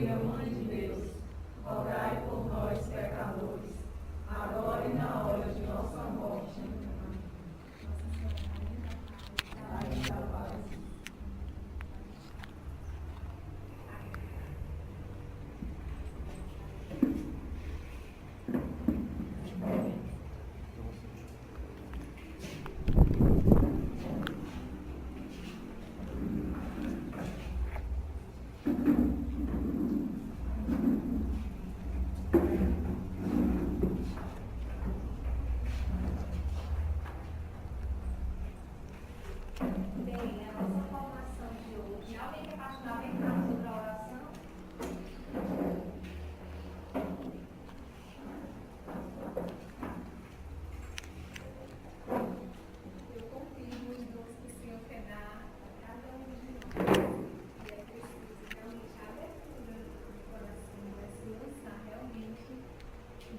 Maria, Mãe de Deus, rogai por nós, pecadores, agora e na hora de nossa morte. Amém. Da paz.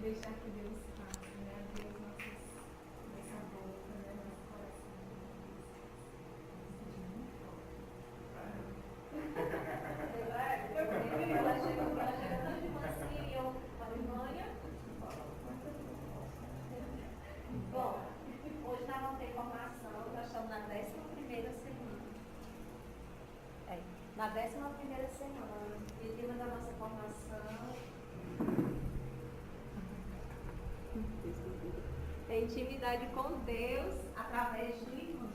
Deixar que Deus faça, né? Deus nossa boca, né? Nosso coração. Bom, hoje nós vamos ter formação, nós estamos na 11ª semana. Na 11ª semana. E o tema da nossa formação é intimidade com Deus através do irmão.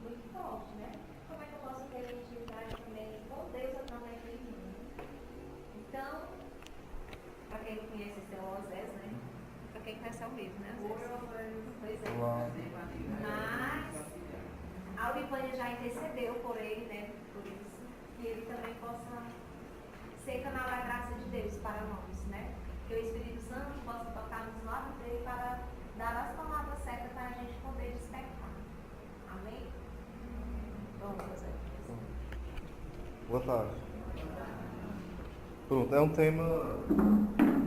Muito forte, né? Como é que eu posso ter intimidade também com Deus através do irmão? Então, para quem não conhece esse é o Osés, né? Para quem conhece é o mesmo, né? Pois é. Mas a Auripânia já intercedeu por ele, né? Por isso, que ele também possa ser canal da graça de Deus para nós, né? Que o Espírito Santo possa tocar nos lábios dele para dar as palavras certas para a gente poder despertar. Amém? Vamos fazer. Boa tarde. Pronto, é um tema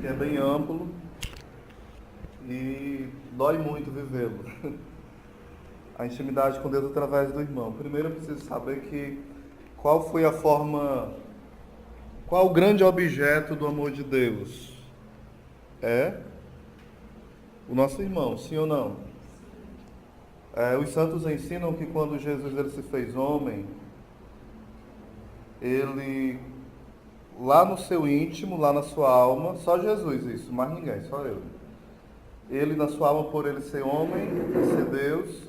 que é bem amplo e dói muito vivê-lo. A intimidade com Deus através do irmão. Primeiro eu preciso saber qual foi a forma, qual o grande objeto do amor de Deus? É o nosso irmão, sim ou não? Os santos ensinam que quando Jesus ele se fez homem, ele, lá no seu íntimo, lá na sua alma, só Jesus isso, mais ninguém, só eu. Ele na sua alma, por ele ser homem e ser Deus,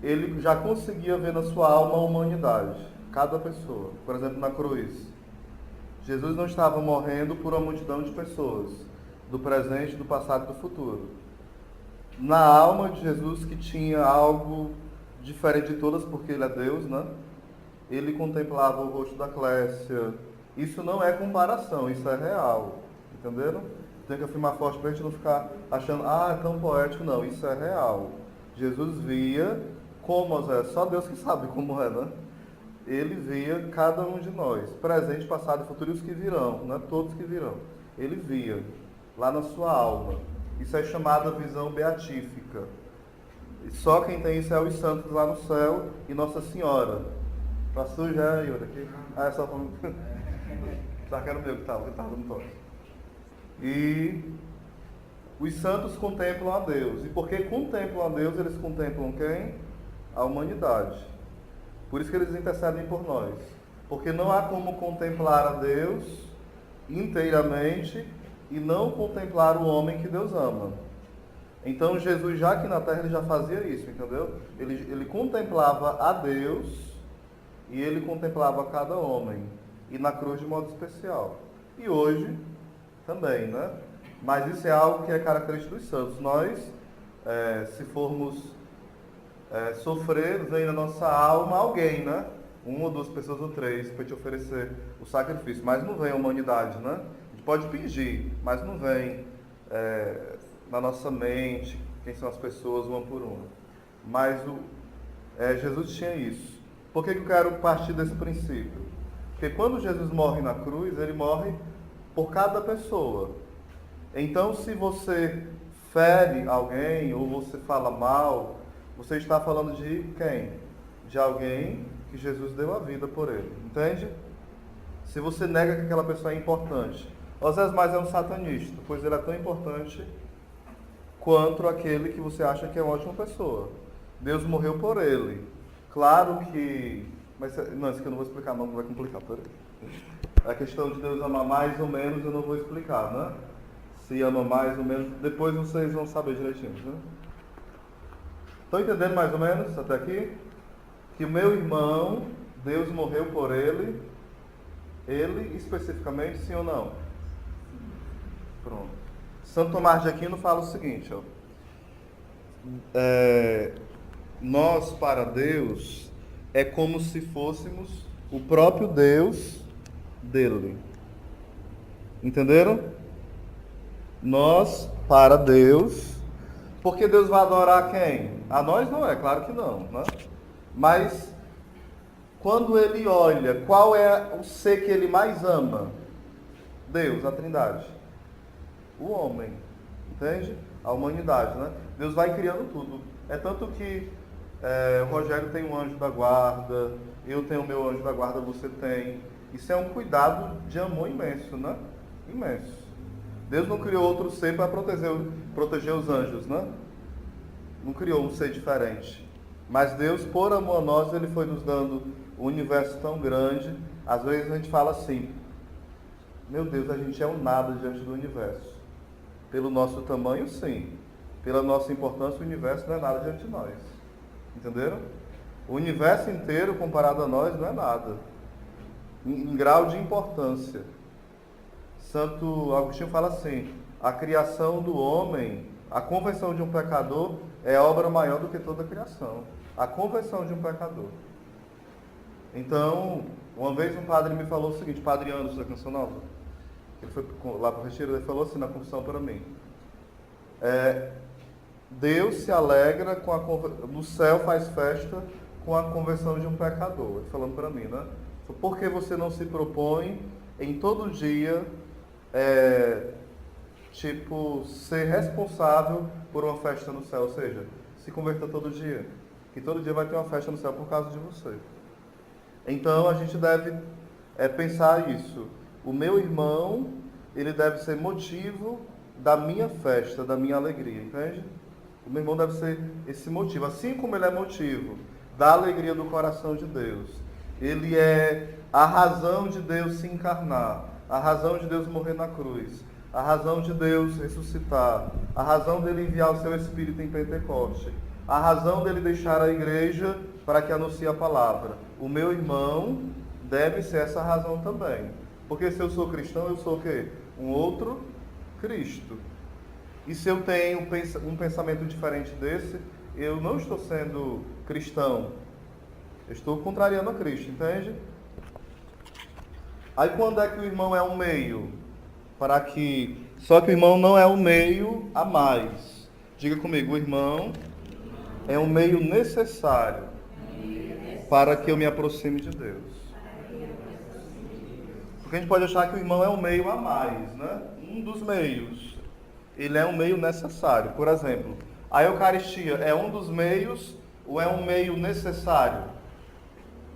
ele já conseguia ver na sua alma a humanidade, cada pessoa. Por exemplo, na cruz, Jesus não estava morrendo por uma multidão de pessoas, do presente, do passado e do futuro. Na alma de Jesus, que tinha algo diferente de todas, porque ele é Deus, né? Ele contemplava o rosto da Clécia. Isso não é comparação, isso é real. Entenderam? Tem que afirmar forte para a gente não ficar achando, é tão poético. Não, isso é real. Jesus via como é, só Deus que sabe como é, né? Ele via cada um de nós, presente, passado e futuro, e os que virão, não é todos que virão. Ele via lá na sua alma. Isso é chamada visão beatífica. E só quem tem isso é os santos lá no céu e Nossa Senhora. Pastor já, Yuri, aqui. É só para... Já que era o meu que estava no toque. E os santos contemplam a Deus. E porque contemplam a Deus, eles contemplam quem? A humanidade. Por isso que eles intercedem por nós. Porque não há como contemplar a Deus inteiramente e não contemplar o homem que Deus ama. Então Jesus, já aqui na terra, ele já fazia isso, entendeu? Ele contemplava a Deus e ele contemplava cada homem. E na cruz de modo especial. E hoje também, né? Mas isso é algo que é característico dos santos. Nós, se formos sofrer, vem na nossa alma alguém, né? Uma ou duas pessoas ou três para te oferecer o sacrifício. Mas não vem a humanidade, né? A gente pode pedir, mas não vem na nossa mente quem são as pessoas uma por uma. Mas Jesus tinha isso. Por que eu quero partir desse princípio? Porque quando Jesus morre na cruz, ele morre por cada pessoa. Então, se você fere alguém ou você fala mal, você está falando de quem? De alguém que Jesus deu a vida por ele. Entende? Se você nega que aquela pessoa é importante, Osés é um satanista, pois ele é tão importante quanto aquele que você acha que é uma ótima pessoa. Deus morreu por ele. Claro que... Mas, não, isso aqui eu não vou explicar não, vai complicar. Peraí. A questão de Deus amar mais ou menos eu não vou explicar, né? Se ama mais ou menos, depois vocês vão saber direitinho, né? Estão entendendo mais ou menos até aqui? Que o meu irmão, Deus morreu por ele especificamente, sim ou não? Pronto. Santo Tomás de Aquino fala o seguinte, ó. Nós para Deus é como se fôssemos o próprio Deus dele. Entenderam? Nós para Deus, porque Deus vai adorar quem? A nós não é, claro que não, né? Mas quando ele olha, qual é o ser que ele mais ama? Deus, a Trindade. O homem, entende? A humanidade, né? Deus vai criando tudo. É tanto que o Rogério tem um anjo da guarda, eu tenho o meu anjo da guarda, você tem. Isso é um cuidado de amor imenso, né? Imenso. Deus não criou outro ser para proteger os anjos, né? Não criou um ser diferente. Mas Deus, por amor a nós, Ele foi nos dando um universo tão grande. Às vezes a gente fala assim, meu Deus, a gente é um nada diante do universo. Pelo nosso tamanho, sim. Pela nossa importância, o universo não é nada diante de nós. Entenderam? O universo inteiro, comparado a nós, não é nada. Em grau de importância. Santo Agostinho fala assim, a criação do homem, a conversão de um pecador é obra maior do que toda a criação. A conversão de um pecador. Então, uma vez um padre me falou o seguinte, Padre Anos da Canção Nova, ele foi lá para o retiro, ele falou assim na confissão para mim, Deus se alegra no céu faz festa com a conversão de um pecador. Ele falando para mim, né? Por que você não se propõe em todo dia ser responsável por uma festa no céu, ou seja, se converta todo dia, que todo dia vai ter uma festa no céu por causa de você. Então a gente deve pensar isso. O meu irmão, ele deve ser motivo da minha festa, da minha alegria, entende? O meu irmão deve ser esse motivo, assim como ele é motivo da alegria do coração de Deus. Ele é a razão de Deus se encarnar, a razão de Deus morrer na cruz, a razão de Deus ressuscitar, a razão dele enviar o seu Espírito em Pentecoste, a razão dele deixar a igreja para que anuncie a palavra. O meu irmão deve ser essa razão também. Porque se eu sou cristão, eu sou o quê? Um outro Cristo. E se eu tenho um pensamento diferente desse, eu não estou sendo cristão. Eu estou contrariando a Cristo, entende? Aí quando é que o irmão é um meio? Só que o irmão não é um meio a mais. Diga comigo, o irmão é um meio necessário para que eu me aproxime de Deus. Porque a gente pode achar que o irmão é um meio a mais, né? Um dos meios. Ele é um meio necessário. Por exemplo, a Eucaristia é um dos meios ou é um meio necessário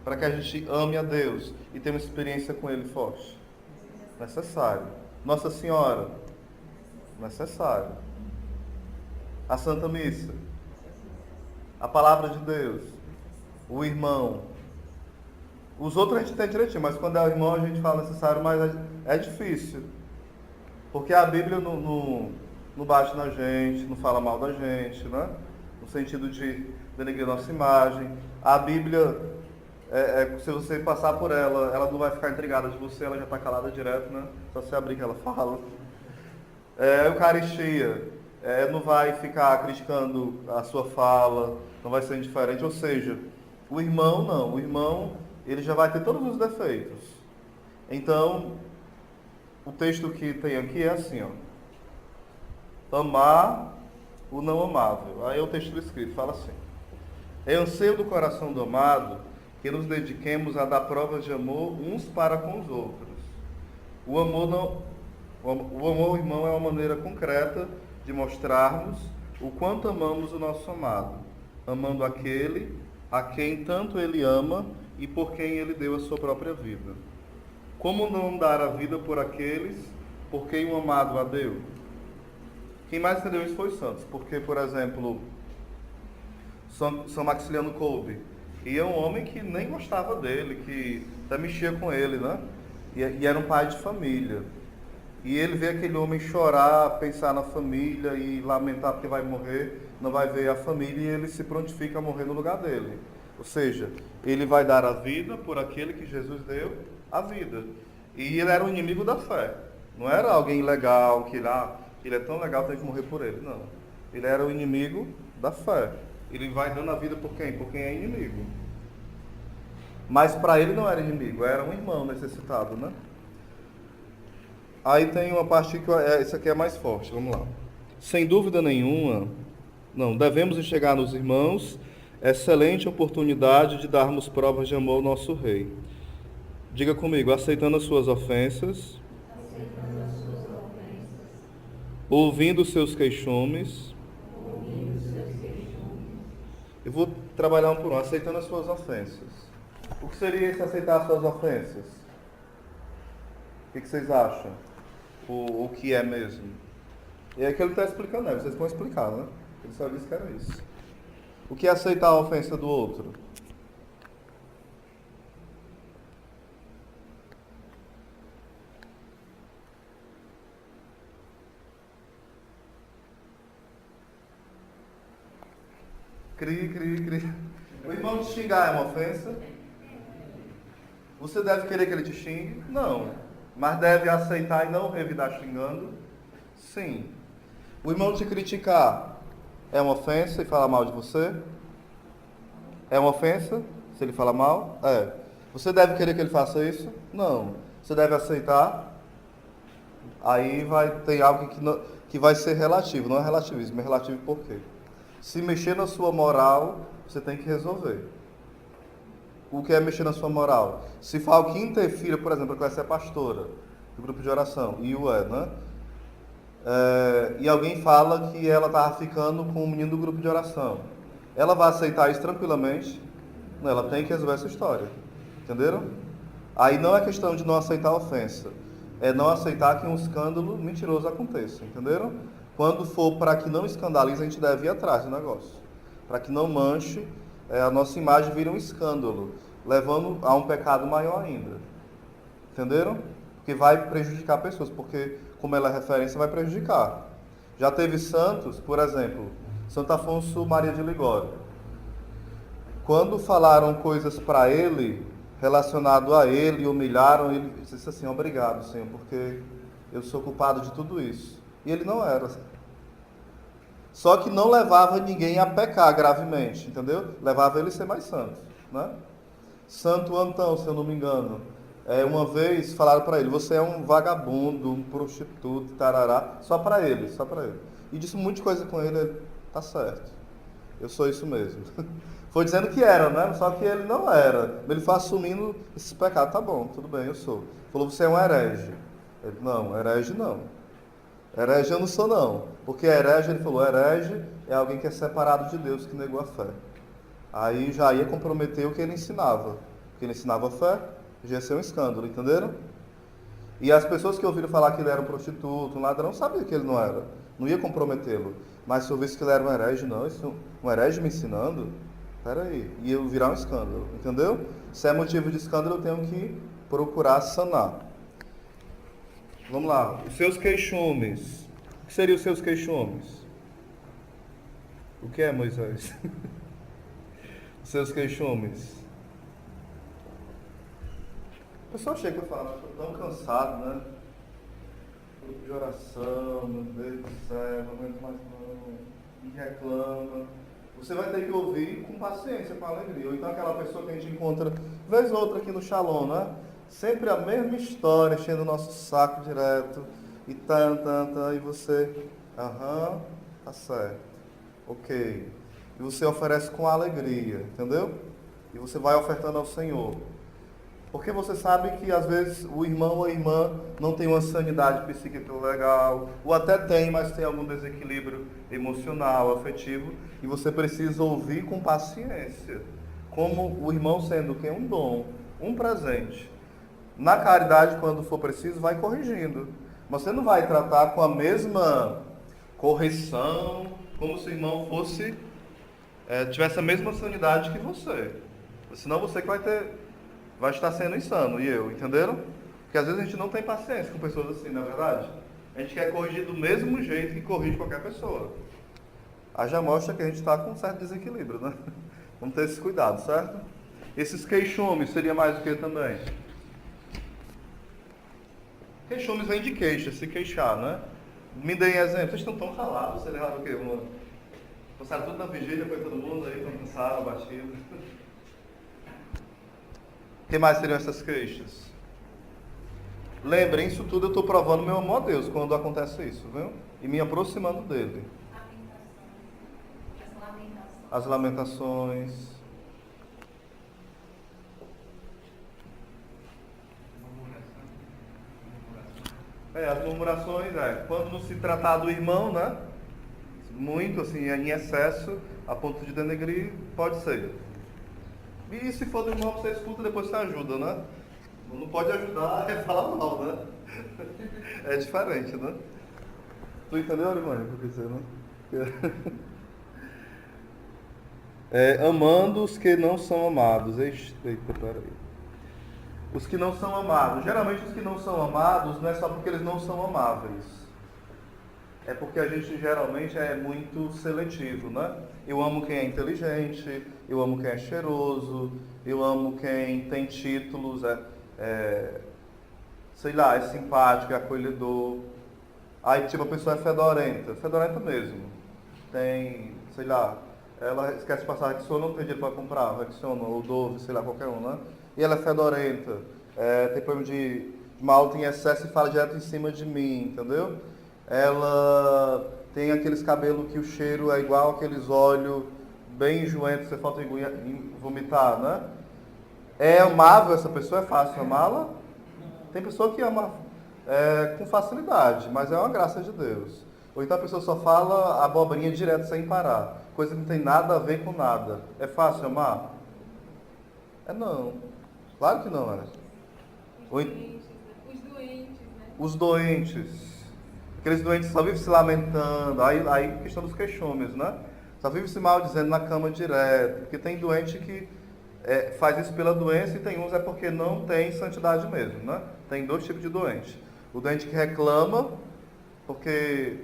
para que a gente ame a Deus e tenha uma experiência com Ele forte? Necessário. Nossa Senhora? Necessário. A Santa Missa? A Palavra de Deus? O irmão? Os outros a gente tem direitinho, mas quando é o irmão a gente fala necessário, mas é difícil. Porque a Bíblia não bate na gente, não fala mal da gente, né? No sentido de denegrir nossa imagem. A Bíblia, se você passar por ela não vai ficar intrigada de você, ela já está calada direto, né? Só você abrir que ela fala. A Eucaristia, não vai ficar criticando a sua fala, não vai ser indiferente. Ou seja, o irmão não. O irmão, ele já vai ter todos os defeitos. Então, o texto que tem aqui é assim, ó. Amar o não amável. Aí é o texto escrito, fala assim. É anseio do coração do amado que nos dediquemos a dar provas de amor uns para com os outros. O amor, irmão, é uma maneira concreta de mostrarmos o quanto amamos o nosso amado, amando aquele a quem tanto ele ama e por quem ele deu a sua própria vida. Como não dar a vida por aqueles por quem o amado a deu? Quem mais entendeu isso foi os santos, porque, por exemplo, São Maximiliano Kolbe, e é um homem que nem gostava dele, que até mexia com ele, né? E era um pai de família. E ele vê aquele homem chorar, pensar na família e lamentar porque vai morrer, não vai ver a família, e ele se prontifica a morrer no lugar dele. Ou seja, ele vai dar a vida por aquele que Jesus deu a vida. E ele era o inimigo da fé. Não era alguém legal, que ele é tão legal, tem que morrer por ele. Não. Ele era o inimigo da fé. Ele vai dando a vida por quem? Por quem é inimigo. Mas para ele não era inimigo, era um irmão necessitado, né? Aí tem uma parte que essa aqui é mais forte, vamos lá. Sem dúvida nenhuma, não, devemos enxergar nos irmãos excelente oportunidade de darmos provas de amor ao nosso Rei. Diga comigo, aceitando as suas ofensas, ouvindo os seus queixumes. Eu vou trabalhar um por um, aceitando as suas ofensas. O que seria esse aceitar as suas ofensas? O que vocês acham? O que é mesmo? E é que ele está explicando, né? Vocês vão explicar, né? Ele só disse que era isso. O que é aceitar a ofensa do outro? Cri. O irmão te xingar é uma ofensa? Você deve querer que ele te xingue? Não. Mas deve aceitar e não revidar xingando? Sim. O irmão te criticar é uma ofensa e falar mal de você? É uma ofensa se ele fala mal? É. Você deve querer que ele faça isso? Não. Você deve aceitar? Aí tem algo que vai ser relativo. Não é relativismo, é relativo por quê? Se mexer na sua moral, você tem que resolver. O que é mexer na sua moral? Se for algo que interfira, por exemplo, que essa é pastora do grupo de oração, e né? E alguém fala que ela estava ficando com o menino do grupo de oração. Ela vai aceitar isso tranquilamente? Não, ela tem que resolver essa história. Entenderam? Aí não é questão de não aceitar a ofensa. É não aceitar que um escândalo mentiroso aconteça. Entenderam? Quando for para que não escandalize, a gente deve ir atrás do negócio. Para que não manche, a nossa imagem vira um escândalo, levando a um pecado maior ainda. Entenderam? Porque vai prejudicar pessoas, porque como ela é referência, vai prejudicar. Já teve santos, por exemplo, Santo Afonso Maria de Ligório. Quando falaram coisas para ele, relacionado a ele, humilharam, ele disse assim, obrigado, Senhor, porque eu sou culpado de tudo isso. E ele não era. Só que não levava ninguém a pecar gravemente, entendeu? Levava ele a ser mais santo, né? Santo Antão, se eu não me engano, uma vez falaram para ele, você é um vagabundo, um prostituto, tarará, só para ele. E disse um monte de coisa com ele, tá certo, eu sou isso mesmo. Foi dizendo que era, né? Só que ele não era. Ele foi assumindo esses pecados, tá bom, tudo bem, eu sou. Falou, você é um herege. Ele, não, herege não. Herege eu não sou não, porque herege, ele falou, herege é alguém que é separado de Deus, que negou a fé. Aí já ia comprometer o que ele ensinava. Porque ele ensinava a fé, já ia ser um escândalo, entenderam? E as pessoas que ouviram falar que ele era um prostituto, um ladrão, sabiam que ele não era. Não ia comprometê-lo. Mas se eu visse que ele era um herege, não, isso, um herege me ensinando, peraí, ia virar um escândalo, entendeu? Se é motivo de escândalo, eu tenho que procurar sanar. Vamos lá, os seus queixumes. O que seriam os seus queixumes? O que é, Moisés? Os seus queixumes. O pessoal chega e fala, estou tão cansado, né? Grupo de oração, meu Deus do céu, não aguento mais não. E reclama. Você vai ter que ouvir com paciência, com alegria. Ou então aquela pessoa que a gente encontra, vez ou outra aqui no Shalom, né? Sempre a mesma história, enchendo o nosso saco direto. E e você, tá certo, ok. E você oferece com alegria, entendeu? E você vai ofertando ao Senhor. Porque você sabe que às vezes o irmão ou a irmã não tem uma sanidade psíquica legal, ou até tem, mas tem algum desequilíbrio emocional, afetivo, e você precisa ouvir com paciência. Como o irmão sendo o quê? Um dom, um presente. Na caridade, quando for preciso, vai corrigindo. Mas você não vai tratar com a mesma correção, como se o irmão fosse, tivesse a mesma sanidade que você. Senão você que vai estar sendo insano, e eu, entenderam? Porque às vezes a gente não tem paciência com pessoas assim, não é verdade? A gente quer corrigir do mesmo jeito que corrige qualquer pessoa. Aí já mostra que a gente está com um certo desequilíbrio, né? Vamos ter esse cuidado, certo? Esses queixumes seria mais o que também? Queixumes vem de queixa, se queixar, né? Me deem exemplo. Vocês estão tão calados, vocês erraram o quê? Passaram tudo na vigília, foi todo mundo aí, estão cansados, abatidos. O que mais seriam essas queixas? Lembrem, isso tudo eu estou provando meu amor a Deus quando acontece isso, viu? E me aproximando dele. As lamentações. As murmurações, quando não se tratar do irmão, né? Muito, assim, em excesso, a ponto de denegrir, pode ser. E se for do irmão, você escuta, depois você ajuda, né? Não pode ajudar, é falar mal, né? É diferente, né? Tu entendeu, irmão? O que eu dizer, né? Amando os que não são amados. Eita, peraí. Os que não são amados. Geralmente os que não são amados não é só porque eles não são amáveis. É porque a gente geralmente é muito seletivo, né? Eu amo quem é inteligente, eu amo quem é cheiroso, eu amo quem tem títulos, sei lá, é simpático, é acolhedor. Aí tipo a pessoa é fedorenta mesmo. Tem, sei lá, ela esquece de passar Rexona, não tem dinheiro para comprar Rexona ou Dove, sei lá, qualquer um, né? E ela é fedorenta, tem problema de má alta em excesso e fala direto em cima de mim, entendeu? Ela tem aqueles cabelos que o cheiro é igual aqueles óleos bem enjoentos, você falta vomitar, né? É amável essa pessoa? É fácil amá-la? Tem pessoa que ama com facilidade, mas é uma graça de Deus. Ou então a pessoa só fala abobrinha direto sem parar, coisa que não tem nada a ver com nada. É fácil amar? Não. Claro que não é. Os doentes. Aqueles doentes só vivem se lamentando. Aí questão dos queixumes, né? Só vive se maldizendo na cama direto. Porque tem doente que faz isso pela doença e tem uns porque não tem santidade mesmo, né? Tem dois tipos de doente. O doente que reclama, porque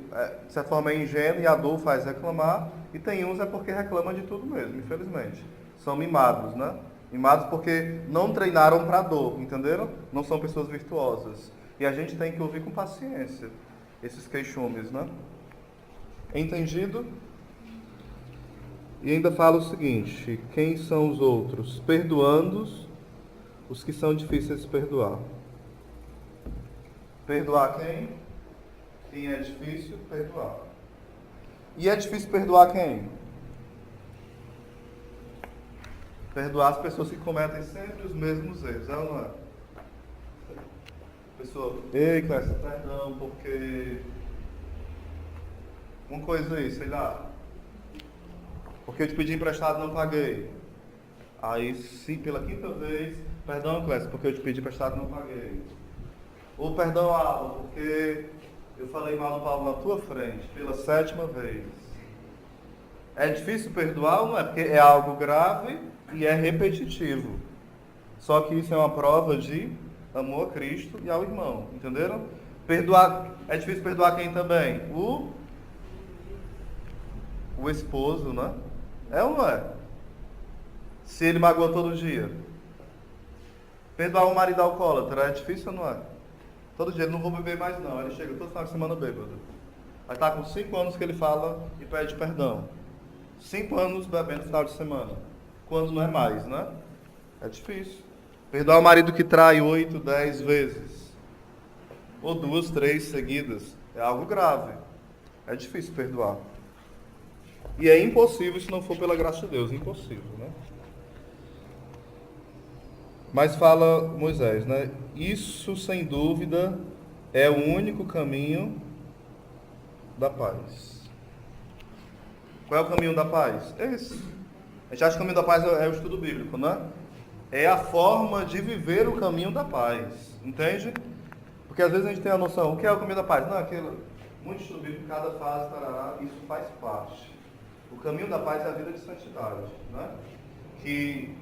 de certa forma é ingênuo e a dor faz reclamar. E tem uns porque reclama de tudo mesmo, infelizmente. São mimados, né? Mimados porque não treinaram para a dor, entenderam? Não são pessoas virtuosas. E a gente tem que ouvir com paciência esses queixumes, né? Entendido? E ainda fala o seguinte: quem são os outros? Perdoando os que são difíceis de perdoar. Perdoar quem? Quem é difícil, perdoar. E é difícil perdoar quem? Perdoar as pessoas que cometem sempre os mesmos erros, ou não é? Pessoa, ei, Clécio, perdão, porque... Uma coisa aí, sei lá. Porque eu te pedi emprestado e não paguei. Aí, sim, pela quinta vez, perdão, Clécio, porque eu te pedi emprestado e não paguei. Ou perdão, Alan, porque eu falei mal do Paulo na tua frente, pela 7ª vez. É difícil perdoar ou não é? Porque é algo grave e é repetitivo. Só que isso é uma prova de amor a Cristo e ao irmão, entenderam? Perdoar, é difícil perdoar quem também? O esposo, né? É ou não é? Se ele magoa todo dia. Perdoar o marido alcoólatra é difícil ou não é? Todo dia, não vou beber mais não. Ele chega todo final de semana bêbado. Aí está com 5 anos que ele fala e pede perdão. 5 anos bebendo no final de semana. Quando não é mais, né? É difícil. Perdoar o marido que trai 8, 10 vezes. Ou 2, 3 seguidas. É algo grave. É difícil perdoar. E é impossível se não for pela graça de Deus. Impossível, né? Mas fala Moisés, né? Isso, sem dúvida, é o único caminho da paz. Qual é o caminho da paz? É esse. A gente acha que o caminho da paz é o estudo bíblico, né? É a forma de viver o caminho da paz. Entende? Porque às vezes a gente tem a noção, o que é o caminho da paz? Não, aquilo, muito estudo bíblico, cada fase, tarará, isso faz parte. O caminho da paz é a vida de santidade, né? Que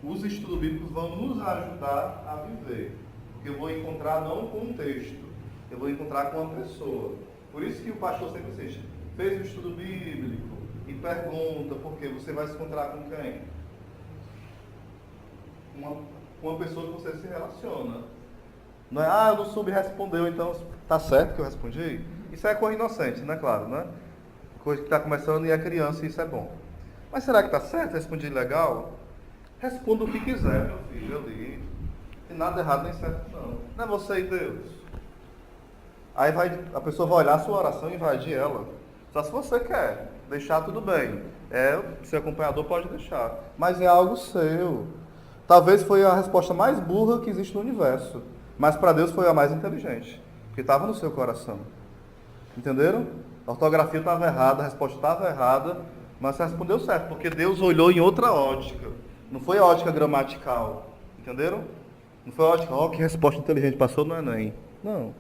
os estudos bíblicos vão nos ajudar a viver. Porque eu vou encontrar não com um texto, eu vou encontrar com uma pessoa. Por isso que o pastor sempre insiste, fez o estudo bíblico e pergunta, porque você vai se encontrar com quem? Uma pessoa que você se relaciona. Não é, eu não soube respondeu, então tá certo que eu respondi? Isso é coisa inocente, né? Claro, né? Coisa que está começando e é criança e isso é bom. Mas será que tá certo? Respondi legal? Responda o que quiser, meu filho, ali. Não tem nada errado nem certo, não. Não é você e Deus. Aí a pessoa vai olhar a sua oração e invadir ela. Só se você quer. Deixar tudo bem. Seu acompanhador pode deixar. Mas é algo seu. Talvez foi a resposta mais burra que existe no universo. Mas para Deus foi a mais inteligente. Porque estava no seu coração. Entenderam? A ortografia estava errada, a resposta estava errada, mas você respondeu certo, porque Deus olhou em outra ótica. Não foi a ótica gramatical. Entenderam? Não foi a ótica, que resposta inteligente, passou no Enem. Não.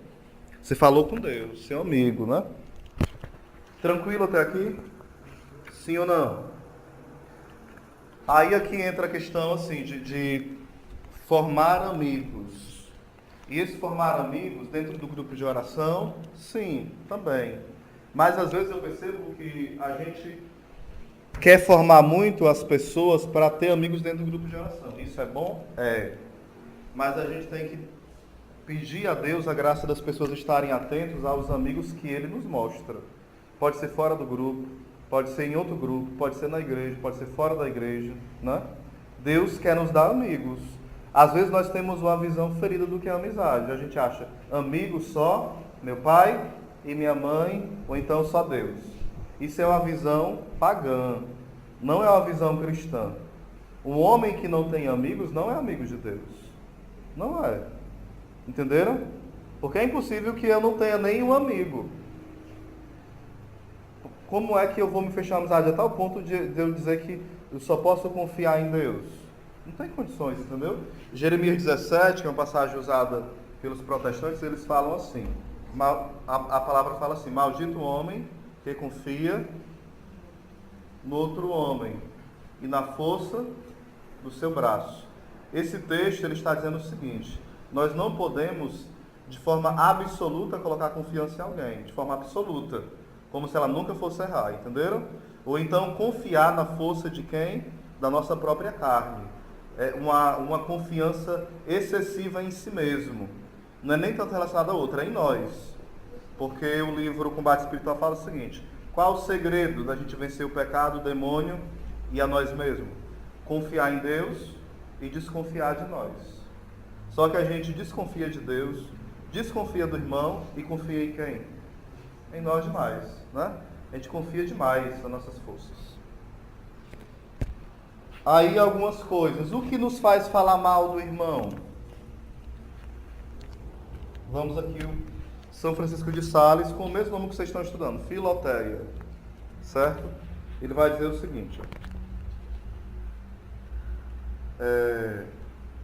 Você falou com Deus, seu amigo, né? Tranquilo até aqui? Sim ou não? Aí aqui entra a questão assim, de formar amigos. E esse formar amigos dentro do grupo de oração, sim, também. Mas às vezes eu percebo que a gente quer formar muito as pessoas para ter amigos dentro do grupo de oração. Isso é bom? É. Mas a gente tem que pedir a Deus a graça das pessoas estarem atentos aos amigos que Ele nos mostra. Pode ser fora do grupo, pode ser em outro grupo, pode ser na igreja, pode ser fora da igreja, né? Deus quer nos dar amigos. Às vezes nós temos uma visão ferida do que é amizade. A gente acha amigo só meu pai e minha mãe, ou então só Deus. Isso é uma visão pagã, não é uma visão cristã. Um homem que não tem amigos não é amigo de Deus. Não é. Entenderam? Porque é impossível que eu não tenha nenhum amigo. Como é que eu vou me fechar a amizade a tal ponto de eu dizer que eu só posso confiar em Deus? Não tem condições, entendeu? Jeremias 17, que é uma passagem usada pelos protestantes, eles falam assim, a palavra fala assim, maldito o homem que confia no outro homem e na força do seu braço. Esse texto ele está dizendo o seguinte, nós não podemos de forma absoluta colocar confiança em alguém, de forma absoluta, como se ela nunca fosse errar, entenderam? Ou então confiar na força de quem? Da nossa própria carne. É uma confiança excessiva em si mesmo. Não é nem tanto relacionada a outra, é em nós. Porque o livro Combate Espiritual fala o seguinte, qual o segredo da gente vencer o pecado, o demônio e a nós mesmos? Confiar em Deus e desconfiar de nós. Só que a gente desconfia de Deus, desconfia do irmão e confia em quem? Em nós demais, né? A gente confia demais nas nossas forças. Aí algumas coisas. O que nos faz falar mal do irmão? Vamos aqui o São Francisco de Sales, com o mesmo nome que vocês estão estudando, Filotéia. Certo? Ele vai dizer o seguinte.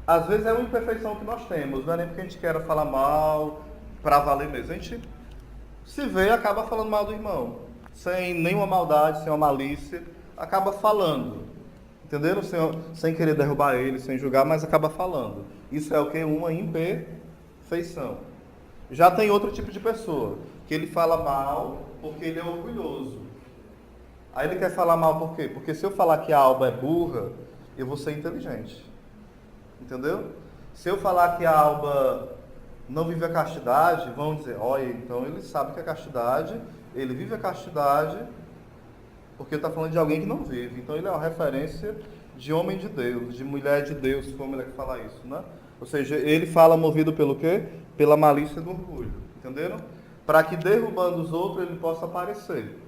Às vezes é uma imperfeição que nós temos, não é nem porque a gente quer falar mal, para valer mesmo. A gente se vê e acaba falando mal do irmão. Sem nenhuma maldade, sem uma malícia, acaba falando. Entenderam? Sem querer derrubar ele, sem julgar, mas acaba falando. Isso é o que? Uma imperfeição. Já tem outro tipo de pessoa, que ele fala mal porque ele é orgulhoso. Aí ele quer falar mal por quê? Porque se eu falar que a Alba é burra, eu vou ser inteligente. Entendeu? Se eu falar que a Alba não vive a castidade, vão dizer, olha, então ele sabe que é castidade, ele vive a castidade, porque está falando de alguém que não vive. Então ele é uma referência de homem de Deus, de mulher de Deus, como ele é que fala isso, né? Ou seja, ele fala movido pelo quê? Pela malícia do orgulho. Entenderam? Para que derrubando os outros ele possa aparecer.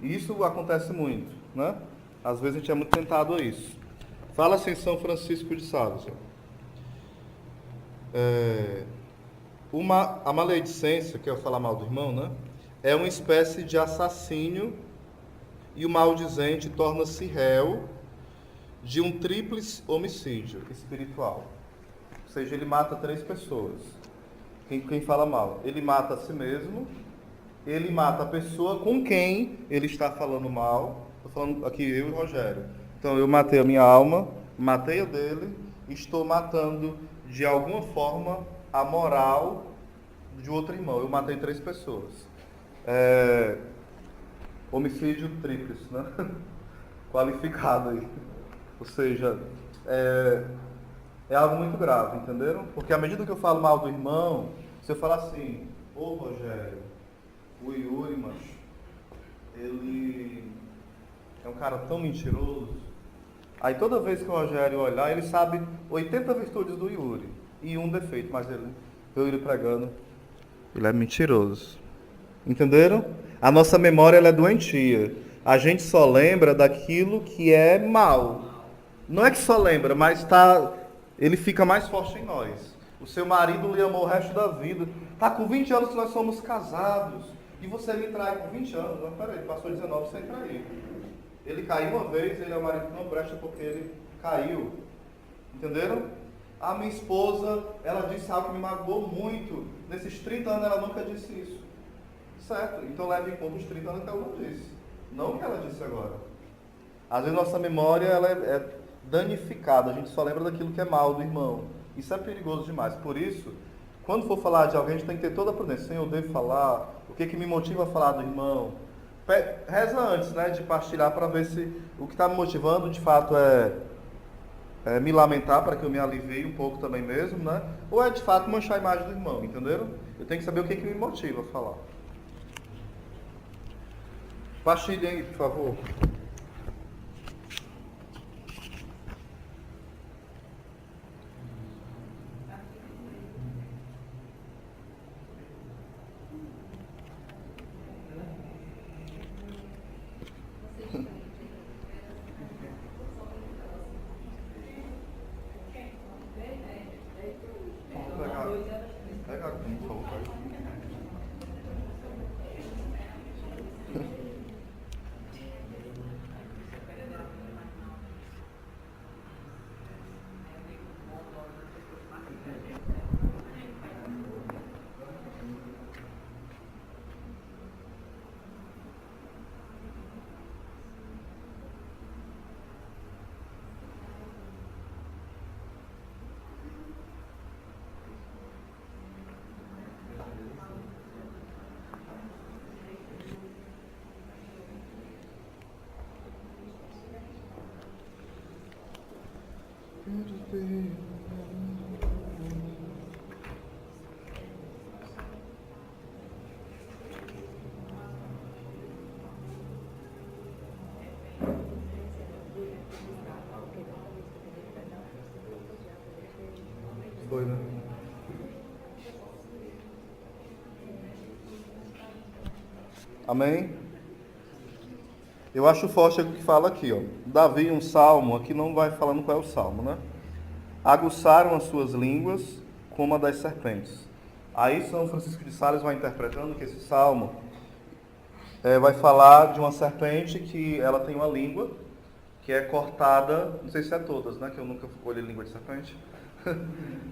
E isso acontece muito, né? Às vezes a gente é muito tentado a isso. Fala assim São Francisco de Sales. A maledicência, que é falar mal do irmão, né? É uma espécie de assassínio e o maldizente torna-se réu de um tríplice homicídio espiritual. Ou seja, ele mata 3 pessoas. Quem fala mal? Ele mata a si mesmo, ele mata a pessoa com quem ele está falando mal. Estou falando aqui eu e o Rogério. Então eu matei a minha alma, matei a dele, estou matando de alguma forma a moral de outro irmão. Eu matei 3 pessoas. Homicídio tríplice, né? Qualificado aí. Ou seja, é algo muito grave, entenderam? Porque à medida que eu falo mal do irmão, se eu falar assim, ô Rogério, o Yuri, macho, ele é um cara tão mentiroso. Aí toda vez que o Rogério olhar, ele sabe 80 virtudes do Yuri e um defeito, mas ele vê ele pregando, ele é mentiroso. Entenderam? A nossa memória ela é doentia. A gente só lembra daquilo que é mal. Não é que só lembra, mas ele fica mais forte em nós. O seu marido lhe amou o resto da vida. Tá com 20 anos que nós somos casados. E você me trai com 20 anos. Não, peraí, passou 19 sem trair. Ele caiu uma vez, ele é o marido que não presta porque ele caiu. Entenderam? A minha esposa, ela disse algo que me magoou muito. Nesses 30 anos ela nunca disse isso. Certo? Então leve em conta os 30 anos que ela não disse. Não o que ela disse agora. Às vezes nossa memória ela é danificada. A gente só lembra daquilo que é mal do irmão. Isso é perigoso demais. Por isso, quando for falar de alguém, a gente tem que ter toda a prudência. Senhor, eu devo falar? O que me motiva a falar do irmão? Reza antes, né, de partilhar para ver se o que está me motivando de fato é me lamentar para que eu me alivie um pouco também mesmo, né? Ou é de fato manchar a imagem do irmão, entenderam? Eu tenho que saber o que me motiva a falar. Partilhem aí, por favor. Pega aqui, por favor. Foi, né? Amém? Eu acho forte o que fala aqui, ó. Davi, um salmo, aqui não vai falando qual é o salmo, né? Aguçaram as suas línguas como a das serpentes. Aí São Francisco de Sales vai interpretando que esse salmo vai falar de uma serpente que ela tem uma língua que é cortada, não sei se é todas, né? Que eu nunca olhei língua de serpente.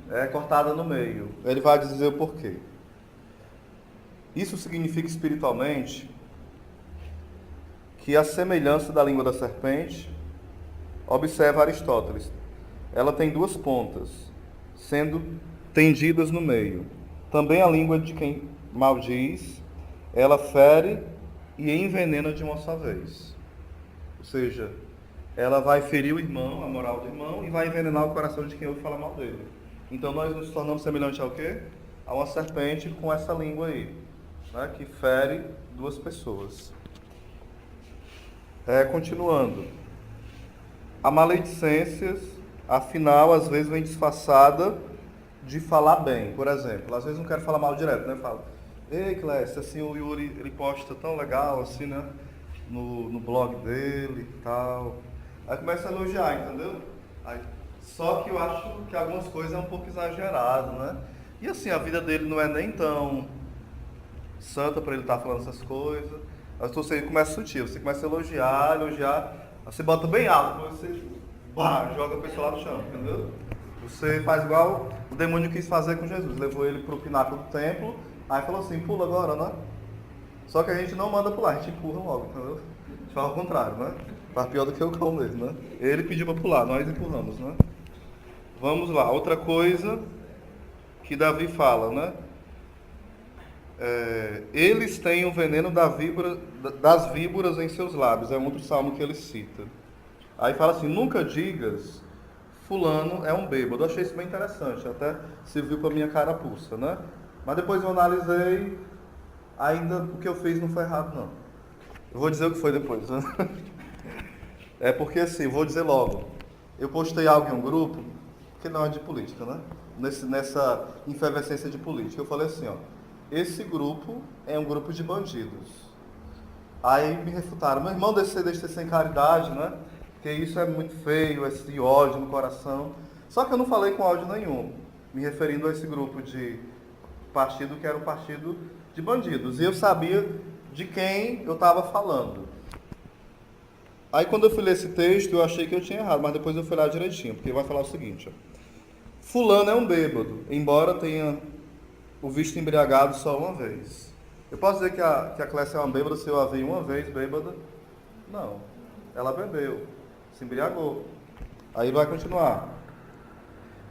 É cortada no meio. Ele vai dizer o porquê. Isso significa espiritualmente que a semelhança da língua da serpente, observa Aristóteles, ela tem 2 pontas, sendo tendidas no meio. Também a língua de quem maldiz, ela fere e envenena de uma só vez. Ou seja, ela vai ferir o irmão, a moral do irmão, e vai envenenar o coração de quem ouve falar mal dele. Então nós nos tornamos semelhantes ao quê? A uma serpente com essa língua aí, né, que fere 2 pessoas. Continuando. A maledicência, afinal, às vezes vem disfarçada de falar bem. Por exemplo, às vezes não quero falar mal direto, né? Falo, ei, Clécio, assim, o Yuri, ele posta tão legal, assim, né? No blog dele e tal. Aí começa a elogiar, entendeu? Só que eu acho que algumas coisas é um pouco exagerado, né? E assim, a vida dele não é nem tão santa para ele estar falando essas coisas. Mas você começa sutil, você começa a elogiar, você bota bem alto, você pá, joga a pessoa lá no chão, entendeu? Você faz igual o demônio quis fazer com Jesus. Levou ele para o pináculo do templo, aí falou assim, pula agora, né? Só que a gente não manda pular, a gente empurra logo, entendeu? A gente faz o contrário, né? Faz pior do que o cão mesmo, né? Ele pediu para pular, nós empurramos, né? Vamos lá, outra coisa que Davi fala, né? Eles têm o veneno das víboras em seus lábios, é um outro salmo que ele cita. Aí fala assim, nunca digas, fulano é um bêbado. Eu achei isso bem interessante, até serviu para minha carapuça, né? Mas depois eu analisei, ainda o que eu fiz não foi errado, não. Eu vou dizer o que foi depois, né? É porque assim, vou dizer logo, eu postei algo em um grupo, que não é de política, né? Nessa efervescência de política, eu falei assim, ó, esse grupo é um grupo de bandidos. Aí me refutaram, meu irmão, deixa de ser sem caridade, né? Porque isso é muito feio, esse ódio no coração. Só que eu não falei com ódio nenhum, me referindo a esse grupo de partido que era um partido de bandidos. E eu sabia de quem eu estava falando. Aí quando eu fui ler esse texto, eu achei que eu tinha errado, mas depois eu fui lá direitinho, porque ele vai falar o seguinte, ó. Fulano é um bêbado, embora tenha o visto embriagado só uma vez. Eu posso dizer que a Clécia é uma bêbada se eu a vi uma vez bêbada? Não. Ela bebeu, se embriagou. Aí vai continuar.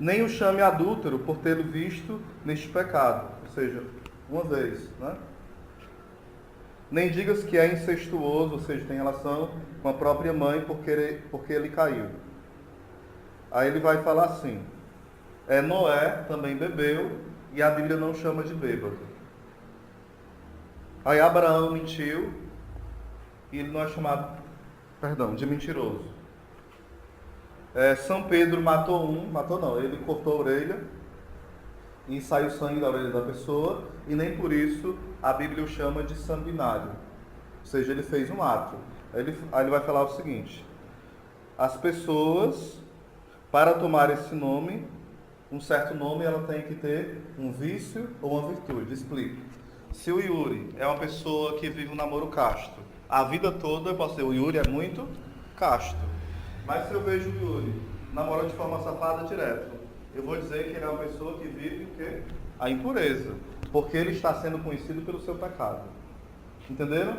Nem o chame adúltero por tê-lo visto neste pecado. Ou seja, uma vez, né? Nem digas que é incestuoso, ou seja, tem relação com a própria mãe porque ele caiu. Aí ele vai falar assim, Noé também bebeu e a Bíblia não chama de bêbado. Aí Abraão mentiu e ele não é chamado, de mentiroso. São Pedro ele cortou a orelha e saiu sangue da orelha da pessoa, e nem por isso a Bíblia o chama de sanguinário. Ou seja, ele fez um ato. Aí ele vai falar o seguinte, as pessoas, para tomar esse nome, um certo nome, ela tem que ter um vício ou uma virtude. Explico. Se o Yuri é uma pessoa que vive um namoro casto, a vida toda eu posso dizer, o Yuri é muito casto. Mas se eu vejo o Yuri namorando de forma safada direto, eu vou dizer que ele é uma pessoa que vive o quê? A impureza. Porque ele está sendo conhecido pelo seu pecado. Entenderam?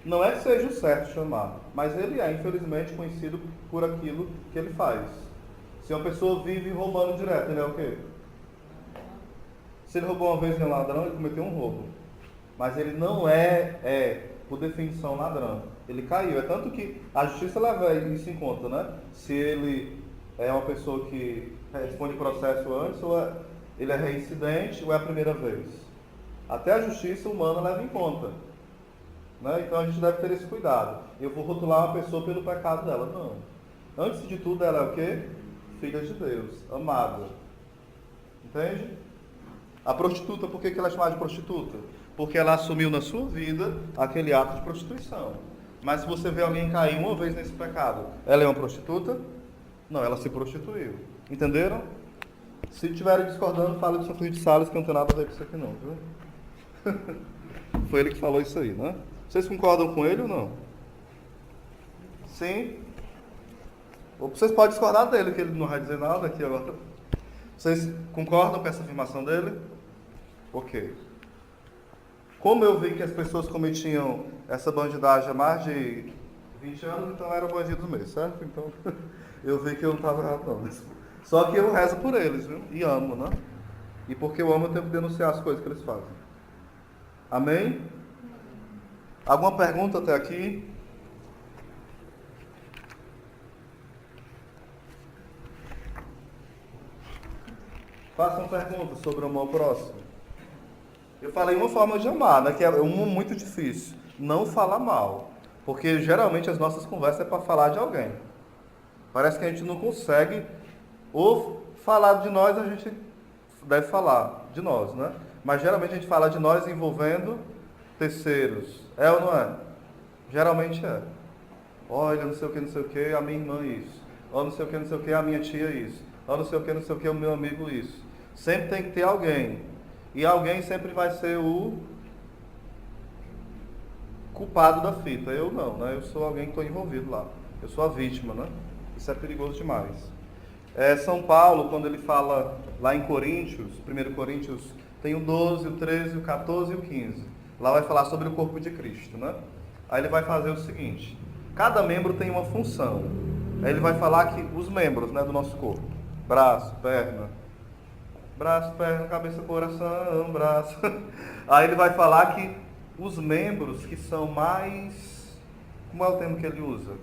Não é que seja o certo chamar, mas ele é, infelizmente, conhecido por aquilo que ele faz. Se uma pessoa vive roubando direto, ele é o quê? Se ele roubou uma vez, ele é um ladrão, ele cometeu um roubo. Mas ele não por definição, ladrão. Ele caiu. É tanto que a justiça leva isso em conta, né? Se ele é uma pessoa que responde processo antes, ou ele é reincidente, ou é a primeira vez. Até a justiça humana leva em conta. Né? Então a gente deve ter esse cuidado. Eu vou rotular uma pessoa pelo pecado dela. Não. Antes de tudo, ela é o quê? Filha de Deus, amada. Entende? A prostituta, por que ela é chamada de prostituta? Porque ela assumiu na sua vida aquele ato de prostituição. Mas se você vê alguém cair uma vez nesse pecado, ela é uma prostituta? Não, ela se prostituiu. Entenderam? Se estiverem discordando, fala do São Filho de Sales, que não tem nada a ver com isso aqui não, viu? Foi ele que falou isso aí, né? Vocês concordam com ele ou não? Sim? Ou vocês podem discordar dele, que ele não vai dizer nada aqui agora. Vocês concordam com essa afirmação dele? Ok. Como eu vi que as pessoas cometiam essa bandidagem há mais de 20 anos, então eram bandidos mesmo, certo? Então, eu vi que eu não estava errado não. Só que eu rezo por eles, viu? E amo, né? E porque eu amo, eu tenho que denunciar as coisas que eles fazem. Amém? Alguma pergunta até aqui? Façam perguntas sobre o amor ao próximo. Eu falei uma forma de amar, né? Que é uma muito difícil. Não falar mal. Porque geralmente as nossas conversas é para falar de alguém. Parece que a gente não consegue. Ou falar de nós, a gente deve falar de nós, né? Mas geralmente a gente fala de nós envolvendo terceiros. É ou não é? Geralmente é. Olha, não sei o que, a minha irmã isso. Olha, não sei o que, a minha tia isso. Olha, não sei o que, o meu amigo isso. Sempre tem que ter alguém. E alguém sempre vai ser o culpado da fita. Eu não, né? Eu sou alguém que estou envolvido lá. Eu sou a vítima, né? Isso é perigoso demais. São Paulo, quando ele fala lá em Coríntios, 1 Coríntios, tem o 12, o 13, o 14 e o 15. Lá vai falar sobre o corpo de Cristo, né? Aí ele vai fazer o seguinte: cada membro tem uma função. Aí ele vai falar que os membros, né, do nosso corpo, braço, perna, cabeça, coração, braço. Aí ele vai falar que os membros que são mais, como é o termo que ele usa?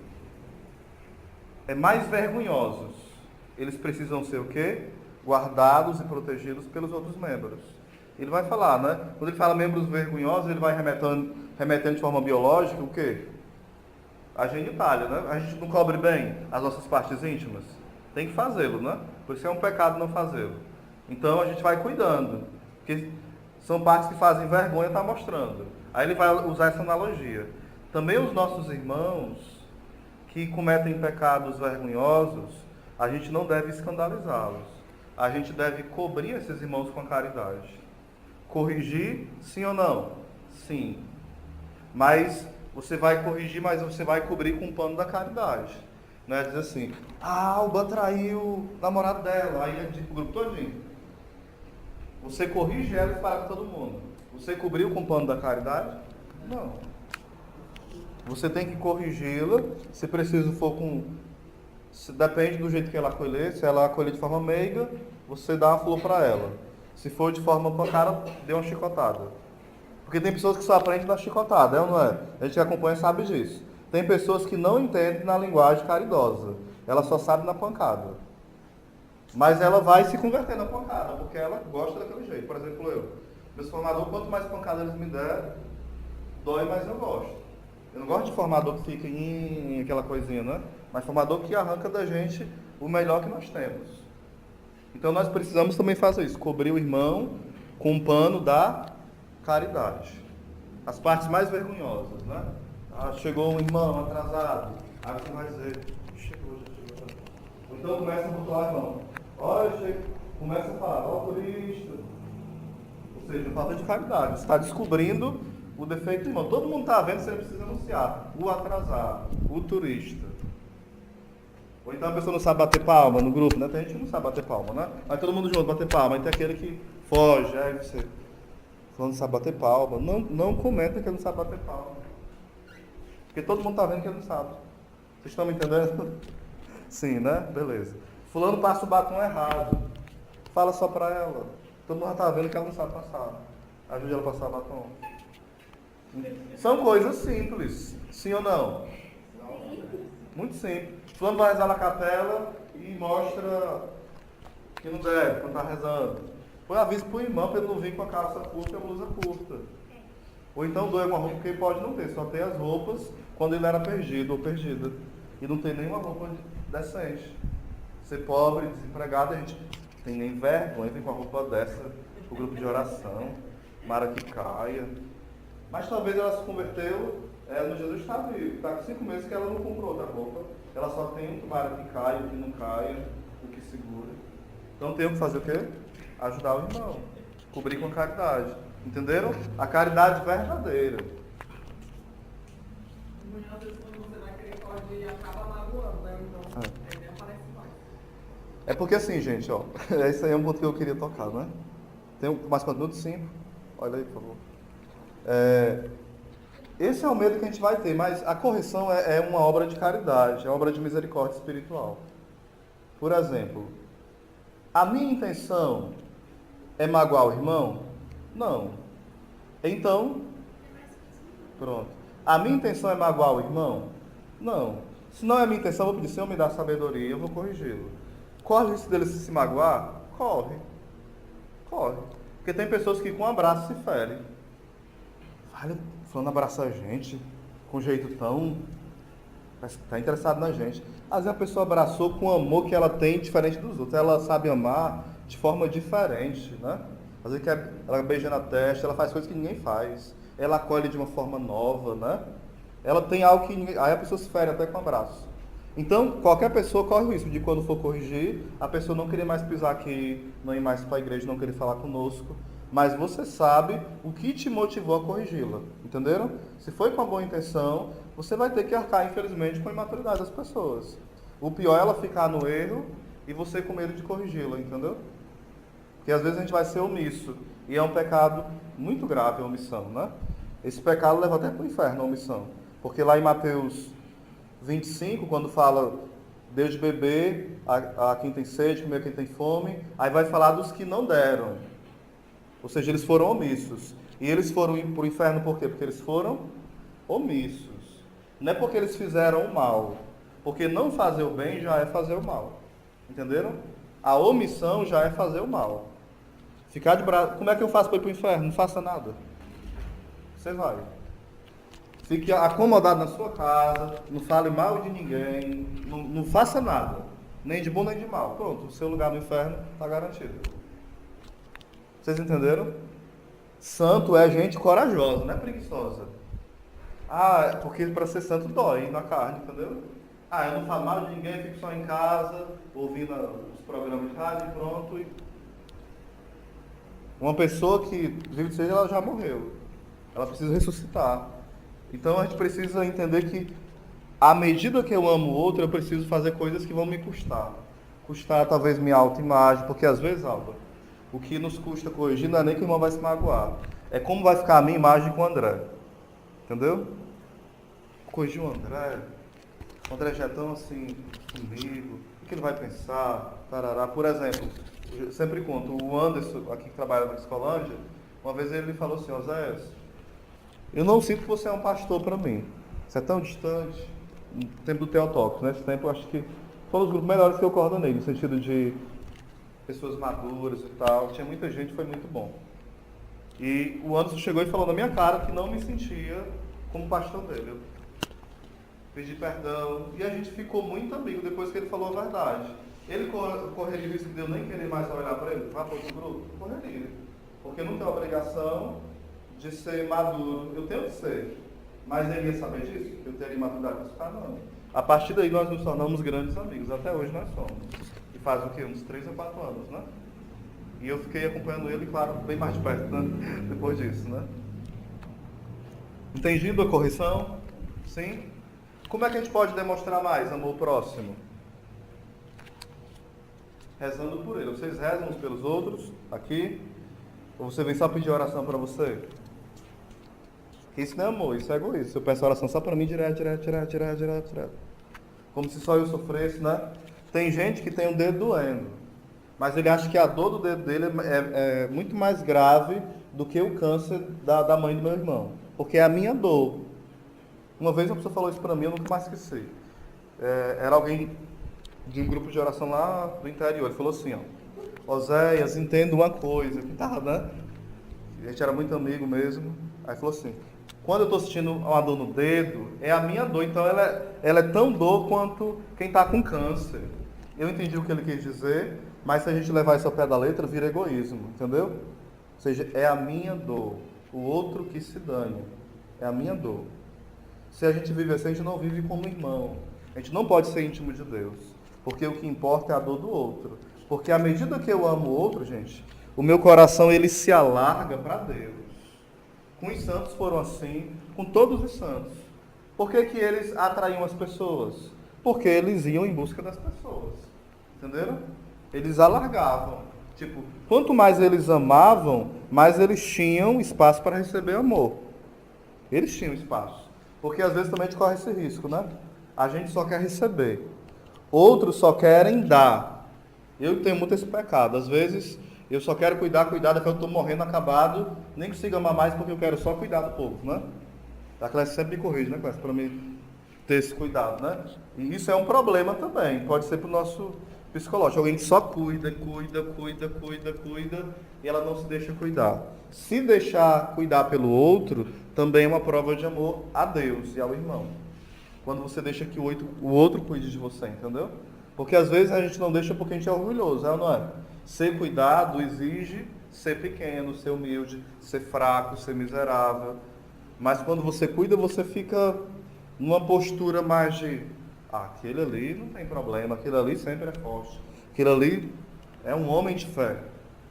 Mais vergonhosos. Eles precisam ser o quê? Guardados e protegidos pelos outros membros. Ele vai falar, né? Quando ele fala membros vergonhosos, ele vai remetendo de forma biológica o quê? A genitália, né? A gente não cobre bem as nossas partes íntimas. Tem que fazê-lo, né? Por isso é um pecado não fazê-lo. Então a gente vai cuidando. Porque são partes que fazem vergonha, está mostrando. Aí ele vai usar essa analogia. Também os nossos irmãos que cometem pecados vergonhosos, a gente não deve escandalizá-los. A gente deve cobrir esses irmãos com a caridade. Corrigir, sim ou não? Sim. Mas você vai corrigir, mas você vai cobrir com o pano da caridade. Não é dizer assim, a Alba traiu o namorado dela, aí é o grupo todinho. Você corrige ela e fala com todo mundo. Você cobriu com o pano da caridade? Não. Você tem que corrigi-la, se preciso for com... Depende do jeito que ela acolher. Se ela acolher de forma meiga, você dá uma flor para ela. Se for de forma pancada, dê uma chicotada. Porque tem pessoas que só aprendem da chicotada, é ou não é? A gente que acompanha sabe disso. Tem pessoas que não entendem na linguagem caridosa. Ela só sabe na pancada. Mas ela vai se converter na pancada, porque ela gosta daquele jeito. Por exemplo, meus formadores, quanto mais pancada eles me derem, dói mais eu gosto. Eu não gosto de formador que fica em aquela coisinha, né? Mas formador que arranca da gente o melhor que nós temos. Então nós precisamos também fazer isso, cobrir o irmão com um pano da caridade. As partes mais vergonhosas, né? Chegou um irmão atrasado, aí você vai dizer, chegou. Ou então começa a botar a mão. Olha, começa a falar, ó turista. Ou seja, falta de caridade. Você está descobrindo o defeito do irmão. Todo mundo está vendo, você precisa anunciar. O atrasado, o turista. Ou então a pessoa não sabe bater palma no grupo, né? Tem gente que não sabe bater palma, né? Vai todo mundo junto bater palma. Aí tem aquele que foge, aí você... Falando não sabe bater palma. Não comenta que ele não sabe bater palma. Porque todo mundo está vendo que ele não sabe. Vocês estão me entendendo? Sim, né? Beleza. Fulano passa o batom errado. Fala só para ela. Todo mundo já está vendo que ela não sabe passar. Ajude ela a passar o batom. São coisas simples. Sim ou não? Muito simples. Fulano vai rezar na capela e mostra que não deve, quando está rezando. Põe aviso para o irmão para ele não vir com a calça curta e a blusa curta. Ou então doe uma roupa que ele pode não ter, só tem as roupas quando ele era perdido ou perdida. E não tem nenhuma roupa decente. Ser pobre, desempregado, a gente tem nem vergonha, vem com a roupa dessa, o grupo de oração, mara que caia. Mas talvez ela se converteu, no Jesus está vivo, está com 5 meses que ela não comprou outra roupa. Ela só tem o mara que caia, o que não caia, o que segura. Então tem que fazer o quê? Ajudar o irmão, cobrir com a caridade. Entenderam? A caridade verdadeira. Muitas vezes quando você vai querer corrigir, acaba magoando, né? Então, nem aparece mais. É porque assim, gente, ó, esse aí é um ponto que eu queria tocar, né? Tem mais quantos minutos? 5? Olha aí, por favor. Esse é o medo que a gente vai ter, mas a correção é uma obra de caridade, é uma obra de misericórdia espiritual. Por exemplo, a minha intenção é magoar o irmão? Não. Então, pronto. A minha intenção é magoar o irmão? Não. Se não é a minha intenção, eu vou pedir, Senhor, me dá sabedoria, eu vou corrigi-lo. Corre o risco dele se magoar? Corre. Corre. Porque tem pessoas que com um abraço se ferem. Olha, fulano abraça a gente com um jeito tão... Está interessado na gente. Às vezes a pessoa abraçou com o amor que ela tem diferente dos outros. Ela sabe amar de forma diferente, né? Às vezes ela beija na testa, ela faz coisas que ninguém faz. Ela acolhe de uma forma nova, né? Ela tem algo que ninguém... Aí a pessoa se fere até com um abraço. Então, qualquer pessoa corre o risco de, quando for corrigir, a pessoa não querer mais pisar aqui, não ir mais para a igreja, não querer falar conosco. Mas você sabe o que te motivou a corrigi-la. Entenderam? Se foi com a boa intenção, você vai ter que arcar, infelizmente, com a imaturidade das pessoas. O pior é ela ficar no erro e você com medo de corrigi-la, entendeu? Porque às vezes a gente vai ser omisso. E é um pecado muito grave a omissão, né? Esse pecado leva até para o inferno, a omissão. Porque lá em Mateus 25, quando fala deu de beber a quem tem sede, comer a quem tem fome, aí vai falar dos que não deram. Ou seja, eles foram omissos. E eles foram para o inferno por quê? Porque eles foram omissos. Não é porque eles fizeram o mal. Porque não fazer o bem já é fazer o mal. Entenderam? A omissão já é fazer o mal. Ficar de braço... Como é que eu faço para ir para o inferno? Não faça nada. Você vai. Fique acomodado na sua casa, não fale mal de ninguém, não faça nada. Nem de bom nem de mal. Pronto, o seu lugar no inferno está garantido. Vocês entenderam? Santo é gente corajosa, não é preguiçosa. Ah, porque para ser santo dói na carne, entendeu? Ah, eu não falo mal de ninguém, fico só em casa, ouvindo os programas de rádio e pronto. Uma pessoa que vive de seja, ela já morreu. Ela precisa ressuscitar. Então a gente precisa entender que, à medida que eu amo o outro, eu preciso fazer coisas que vão me custar. Custar talvez minha autoimagem, porque às vezes, Alba, o que nos custa corrigir não é nem que o irmão vai se magoar. É como vai ficar a minha imagem com o André. Entendeu? Corrigir o André. O André já é tão assim comigo. O que ele vai pensar? Tarará. Por exemplo, eu sempre conto, o Anderson, aqui que trabalha na Escolândia, uma vez ele me falou assim, Oséias, eu não sinto que você é um pastor para mim. Você é tão distante. No tempo do Teotocos, nesse tempo eu acho que foi um dos grupos melhores que eu coordenei, no sentido de pessoas maduras e tal. Tinha muita gente, foi muito bom. E o Anderson chegou e falou na minha cara que não me sentia como pastor dele. Eu pedi perdão. E a gente ficou muito amigo depois que ele falou a verdade. Ele correria o risco de eu nem querer mais olhar para ele? Vá para outro grupo? Correria. Porque eu não tenho a obrigação de ser maduro. Eu tenho que ser. Mas ele ia saber disso? Eu teria maturidade para isso? Não. A partir daí nós nos tornamos grandes amigos. Até hoje nós somos. E faz o quê? Uns 3 ou 4 anos, né? E eu fiquei acompanhando ele, claro, bem mais de perto, né? Depois disso, né? Entendido a correção? Sim? Como é que a gente pode demonstrar mais amor próximo? Rezando por ele. Vocês rezam uns pelos outros, aqui? Ou você vem só pedir oração para você? Isso não é amor, isso é egoísmo. Eu peço oração só para mim, direto. Como se só eu sofresse, né? Tem gente que tem o dedo doendo, mas ele acha que a dor do dedo dele é muito mais grave do que o câncer da mãe do meu irmão. Porque é a minha dor. Uma vez uma pessoa falou isso para mim, eu nunca mais esqueci. Era alguém de um grupo de oração lá do interior. Ele falou assim, ó, Oséias, entenda uma coisa. Que tava, né? A gente era muito amigo mesmo. Aí falou assim, quando eu estou sentindo uma dor no dedo, é a minha dor. Então ela é tão dor quanto quem está com câncer. Eu entendi o que ele quis dizer, mas se a gente levar isso ao pé da letra, vira egoísmo, entendeu? Ou seja, é a minha dor. O outro que se dane. É a minha dor. Se a gente vive assim, a gente não vive como irmão. A gente não pode ser íntimo de Deus. Porque o que importa é a dor do outro. Porque à medida que eu amo o outro, gente, o meu coração ele se alarga para Deus. Com os santos foram assim, com todos os santos. Por que que eles atraíam as pessoas? Porque eles iam em busca das pessoas. Entenderam? Eles alargavam. Tipo, quanto mais eles amavam, mais eles tinham espaço para receber amor. Eles tinham espaço. Porque às vezes também a gente corre esse risco, né? A gente só quer receber. Outros só querem dar. Eu tenho muito esse pecado. Às vezes eu só quero cuidar, daqui eu estou morrendo, acabado, nem consigo amar mais porque eu quero só cuidar do povo, né? A Clécia sempre me corrige, né, Clécia? Para mim ter esse cuidado, né? E isso é um problema também. Pode ser para o nosso psicológico. Alguém que só cuida, e ela não se deixa cuidar. Se deixar cuidar pelo outro, também é uma prova de amor a Deus e ao irmão. Quando você deixa que o outro cuide de você, entendeu? Porque às vezes a gente não deixa porque a gente é orgulhoso, é ou não é? Ser cuidado exige ser pequeno, ser humilde, ser fraco, ser miserável. Mas quando você cuida, você fica numa postura mais de aquele ali não tem problema, aquele ali sempre é forte, aquele ali é um homem de fé.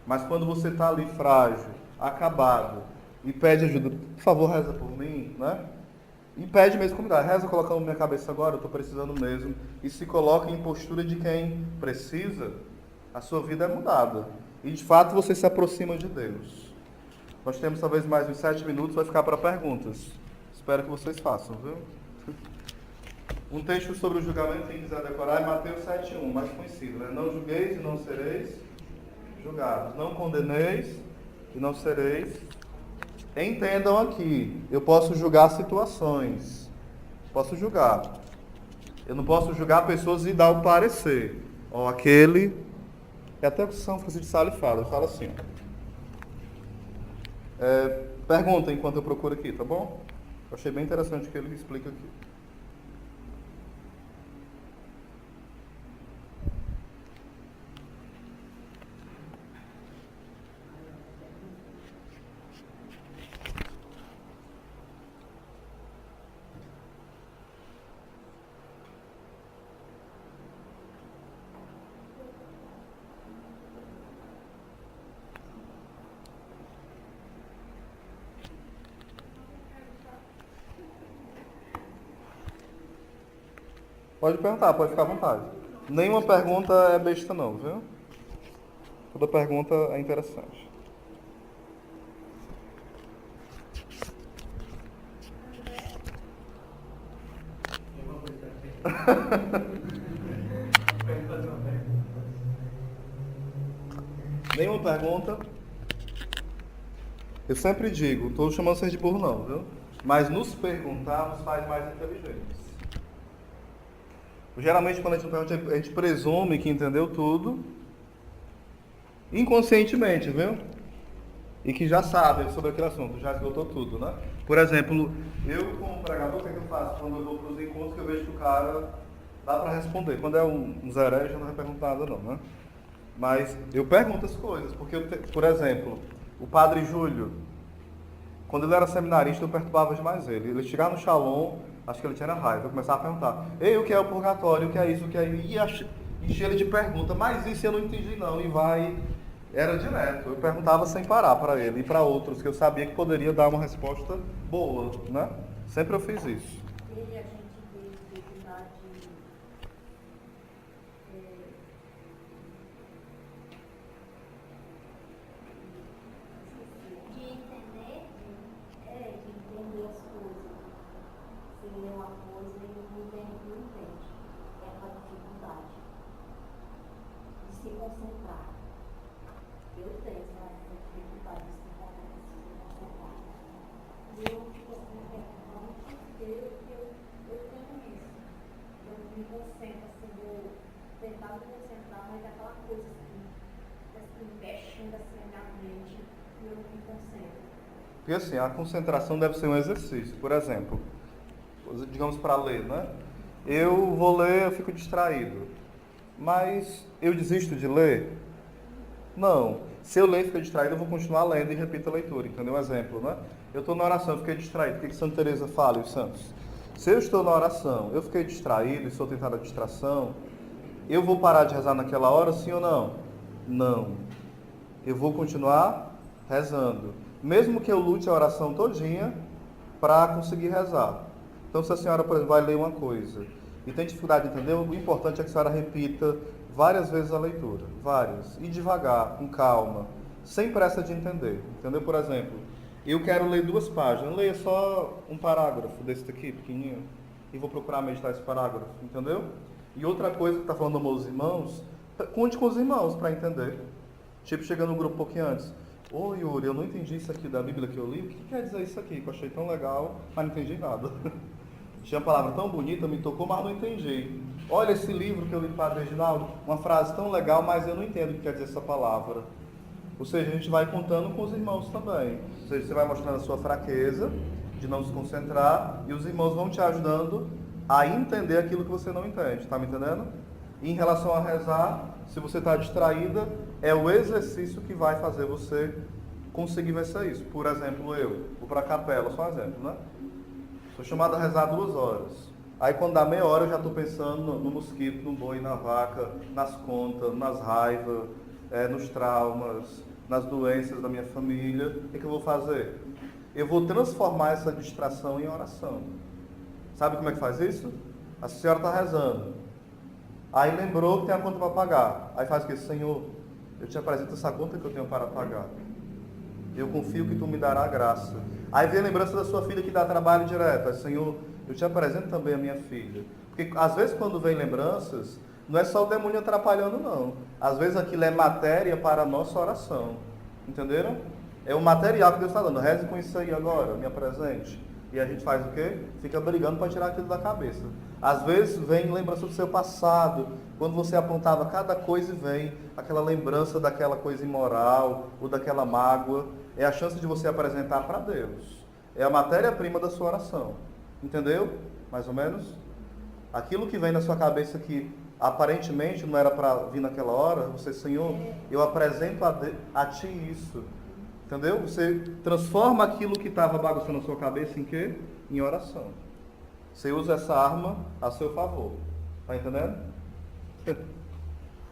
Mas quando você está ali frágil, acabado, e pede ajuda, por favor, reza por mim, né? E pede mesmo comunidade. Reza colocando minha cabeça agora, eu estou precisando mesmo. E se coloca em postura de quem precisa, a sua vida é mudada. E de fato você se aproxima de Deus. Nós temos talvez mais uns 7 minutos, vai ficar para perguntas. Espero que vocês façam, viu? Um texto sobre o julgamento, quem quiser decorar, é Mateus 7,1, mais conhecido, né? Não julgueis e não sereis julgados. Não condeneis e não sereis. Entendam aqui, eu posso julgar situações. Posso julgar. Eu não posso julgar pessoas e dar um parecer. Ó, aquele... É até o que São Francisco de Sales fala. Ele fala assim, pergunta enquanto eu procuro aqui, tá bom? Eu achei bem interessante o que ele explica aqui. Pode perguntar, pode ficar à vontade. Nenhuma pergunta é besta não, viu? Toda pergunta é interessante. Nenhuma pergunta? Eu sempre digo, não estou chamando vocês de burro não, viu? Mas nos perguntar nos faz mais inteligentes. Geralmente, quando a gente pergunta, a gente presume que entendeu tudo, inconscientemente, viu? E que já sabe sobre aquele assunto, já esgotou tudo, né? Por exemplo, eu como pregador, o que é que eu faço? Quando eu vou para os encontros, que eu vejo que o cara dá para responder. Quando é um zeré, eu não vai perguntar nada não, né? Mas eu pergunto as coisas, porque, por exemplo, o Padre Júlio, quando ele era seminarista, eu perturbava demais ele. Ele chegava no Shalom, acho que ele tinha raiva, eu começava a perguntar, ei, o que é o purgatório, o que é isso, o que é isso, e enchia ele de pergunta, mas isso eu não entendi não, e vai, era direto, eu perguntava sem parar para ele, e para outros, que eu sabia que poderia dar uma resposta boa, né? Sempre eu fiz isso. Ele, a gente vê dificuldade de entender as coisas. Se lê uma coisa e não entende. É aquela dificuldade de se concentrar. Eu tenho essa dificuldade de se concentrar. E eu fico assim, porque eu tenho isso. Eu me concentro, assim, eu tentar me concentrar, mas é aquela coisa assim, mexendo assim na minha mente e eu não me concentro. Porque assim, a concentração deve ser um exercício. Por exemplo, digamos para ler, né? Eu vou ler, eu fico distraído. Mas eu desisto de ler? Não. Se eu ler e ficar distraído, eu vou continuar lendo e repito a leitura. Entendeu? Um exemplo, né? Eu estou na oração, eu fiquei distraído. O que Santa Teresa fala, os santos? Se eu estou na oração, eu fiquei distraído e sou tentado a distração, eu vou parar de rezar naquela hora, sim ou não? Não. Eu vou continuar rezando. Mesmo que eu lute a oração todinha para conseguir rezar. Então, se a senhora, por exemplo, vai ler uma coisa e tem dificuldade de entender, o importante é que a senhora repita várias vezes a leitura. Várias. E devagar, com calma, sem pressa de entender. Entendeu? Por exemplo, eu quero ler 2 páginas. Leia só um parágrafo desse daqui, pequenininho, e vou procurar meditar esse parágrafo. Entendeu? E outra coisa que está falando aos irmãos, conte com os irmãos para entender. Tipo, chega no grupo um pouquinho antes. Ô Yuri, eu não entendi isso aqui da Bíblia que eu li. O que quer dizer isso aqui? Que eu achei tão legal, mas não entendi nada. Tinha uma palavra tão bonita, me tocou, mas não entendi. Olha esse livro que eu li do Padre Reginaldo, uma frase tão legal, mas eu não entendo o que quer dizer essa palavra. Ou seja, a gente vai contando com os irmãos também. Ou seja, você vai mostrando a sua fraqueza de não se concentrar e os irmãos vão te ajudando a entender aquilo que você não entende. Está me entendendo? E em relação a rezar, se você está distraída, é o exercício que vai fazer você conseguir vencer isso. Por exemplo, eu vou para a capela, só um exemplo, né? Sou chamado a rezar 2 horas. Aí quando dá meia hora eu já estou pensando no mosquito, no boi, na vaca, nas contas, nas raivas, nos traumas, nas doenças da minha família. O que eu vou fazer? Eu vou transformar essa distração em oração. Sabe como é que faz isso? A senhora está rezando. Aí lembrou que tem a conta para pagar. Aí faz o quê? Senhor, eu te apresento essa conta que eu tenho para pagar. Eu confio que tu me dará graça. Aí vem a lembrança da sua filha que dá trabalho direto. Aí, Senhor, eu te apresento também a minha filha. Porque às vezes quando vem lembranças, não é só o demônio atrapalhando, não. Às vezes aquilo é matéria para a nossa oração. Entenderam? É o material que Deus está dando. Reze com isso aí agora, me apresente. E a gente faz o quê? Fica brigando para tirar aquilo da cabeça. Às vezes vem lembrança do seu passado. Quando você apontava cada coisa e vem aquela lembrança daquela coisa imoral ou daquela mágoa. É a chance de você apresentar para Deus. É a matéria-prima da sua oração. Entendeu? Mais ou menos? Aquilo que vem na sua cabeça que aparentemente não era para vir naquela hora, você, Senhor, eu apresento a Ti isso. Entendeu? Você transforma aquilo que estava bagunçando a sua cabeça em quê? Em oração. Você usa essa arma a seu favor. Está entendendo?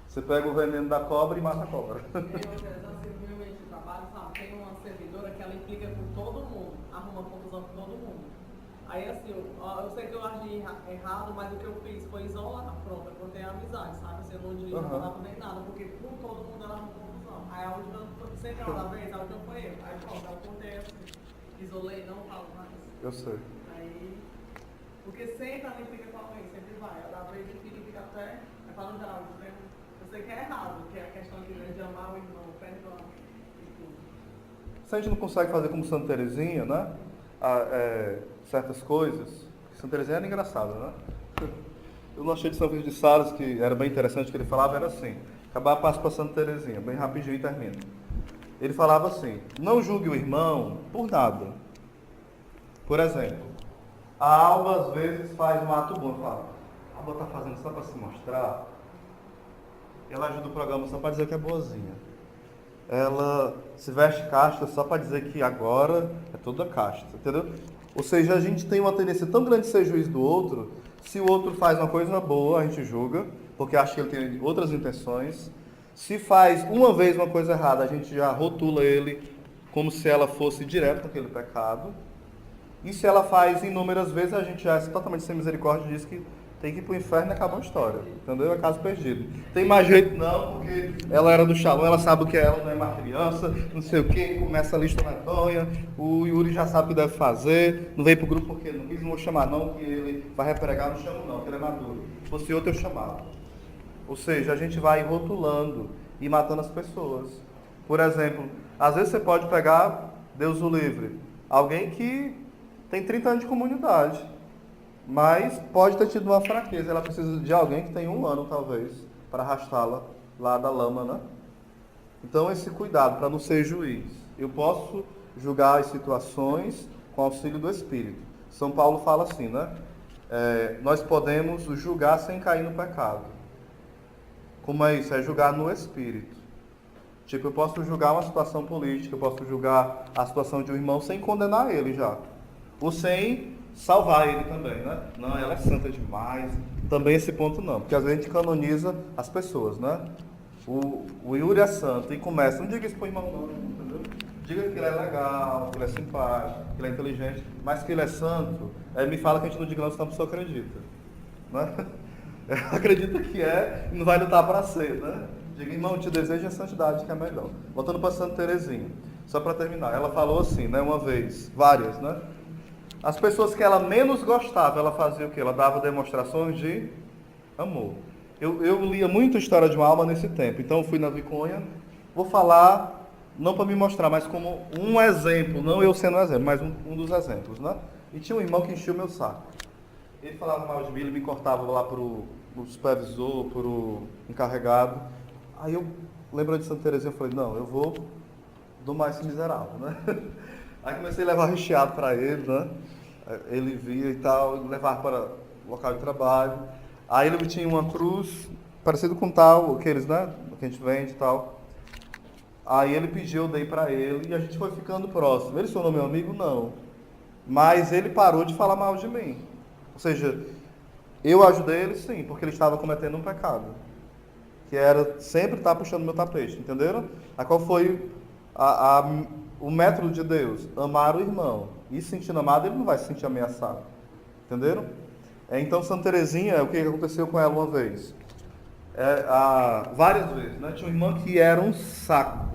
Você pega o veneno da cobra e mata a cobra. Meu meio de trabalho, sabe? Tem uma servidora que ela implica com todo mundo, arruma confusão com todo mundo. Aí assim, eu sei que eu agi errado, mas o que eu fiz foi isolar. Pronto, eu cortei a amizade, sabe? Assim, eu não falava nem nada, porque com todo mundo ela arruma confusão. Aí a última, sempre uma vez, a última foi eu. Aí pronto, eu cortei assim, isolei, não falo mais. Eu sei. Aí, porque sempre ela implica com alguém, sempre vai. Ela vez fica até, aí fala no geral, eu sei que é errado, que é a questão de amar o irmão, perdoar e tudo. Se a gente não consegue fazer como Santa Teresinha, né? Certas coisas. Santa Teresinha era engraçada, né? Eu não achei de São Francisco de Sales, que era bem interessante, que ele falava, era assim. Acabar passo para Santa Teresinha, bem rapidinho e termina. Ele falava assim, não julgue o irmão por nada. Por exemplo, a Alba às vezes faz um ato bom, fala, a Alba está fazendo só para se mostrar. Ela ajuda o programa só para dizer que é boazinha. Ela se veste casta só para dizer que agora é toda casta, entendeu? Ou seja, a gente tem uma tendência tão grande de ser juiz do outro, se o outro faz uma coisa boa, a gente julga, porque acha que ele tem outras intenções. Se faz uma vez uma coisa errada, a gente já rotula ele como se ela fosse direto naquele pecado. E se ela faz inúmeras vezes, a gente já é totalmente sem misericórdia e diz que tem que ir para o inferno e acabou a história. Entendeu? É caso perdido. Tem mais jeito não, porque ela era do Shalom, ela sabe o que é, ela não é mais criança, não sei o que, começa a lista medonha, o Yuri já sabe o que deve fazer, não veio para o grupo porque não quis, não vou chamar não, que ele vai repregar, não chamo não, porque ele é maduro. Se fosse outro eu chamava. Ou seja, a gente vai rotulando e matando as pessoas. Por exemplo, às vezes você pode pegar, Deus o livre, alguém que tem 30 anos de comunidade, mas pode ter tido uma fraqueza. Ela precisa de alguém que tem 1 ano, talvez, para arrastá-la lá da lama, né? Então, esse cuidado para não ser juiz. Eu posso julgar as situações com auxílio do Espírito. São Paulo fala assim, né? Nós podemos julgar sem cair no pecado. Como é isso? É julgar no Espírito. Tipo, eu posso julgar uma situação política, eu posso julgar a situação de um irmão sem condenar ele já. Ou sem salvar ele também, né? Não, ela é santa demais. Também esse ponto não, porque às vezes a gente canoniza as pessoas, né? O Yuri é santo e começa, não diga isso pro irmão não, entendeu? Diga que ele é legal, que ele é simpático, que ele é inteligente, mas que ele é santo, me fala que a gente não diga não, senão a pessoa acredita. Né? Ela acredita que é e não vai lutar para ser, né? Diga, irmão, te desejo a santidade que é melhor. Voltando para Santa Teresinha, só para terminar, ela falou assim, né, uma vez, várias, né? As pessoas que ela menos gostava, ela fazia o quê? Ela dava demonstrações de amor. Eu lia muito a história de uma alma nesse tempo, então eu fui na Viconha, vou falar, não para me mostrar, mas como um exemplo, não eu sendo um exemplo, mas um dos exemplos, né? E tinha um irmão que enchia o meu saco. Ele falava mal de mim, ele me cortava lá para o supervisor, para o encarregado. Aí eu, lembrando de Santa Teresinha, eu falei, não, eu vou domar esse miserável, né? Aí comecei a levar recheado para ele, né? Ele via e tal, levar para o local de trabalho. Aí ele tinha uma cruz, parecido com tal, aqueles, né? Que a gente vende e tal. Aí ele pediu, eu dei para ele e a gente foi ficando próximo. Ele se tornou meu amigo? Não. Mas ele parou de falar mal de mim. Ou seja, eu ajudei ele sim, porque ele estava cometendo um pecado. Que era sempre estar puxando meu tapete, entenderam? Aí qual foi o método de Deus? Amar o irmão. E sentindo amado, ele não vai se sentir ameaçado. Entenderam? Então, Santa Teresinha, o que aconteceu com ela uma vez? Várias vezes, né? Tinha uma irmã que era um saco.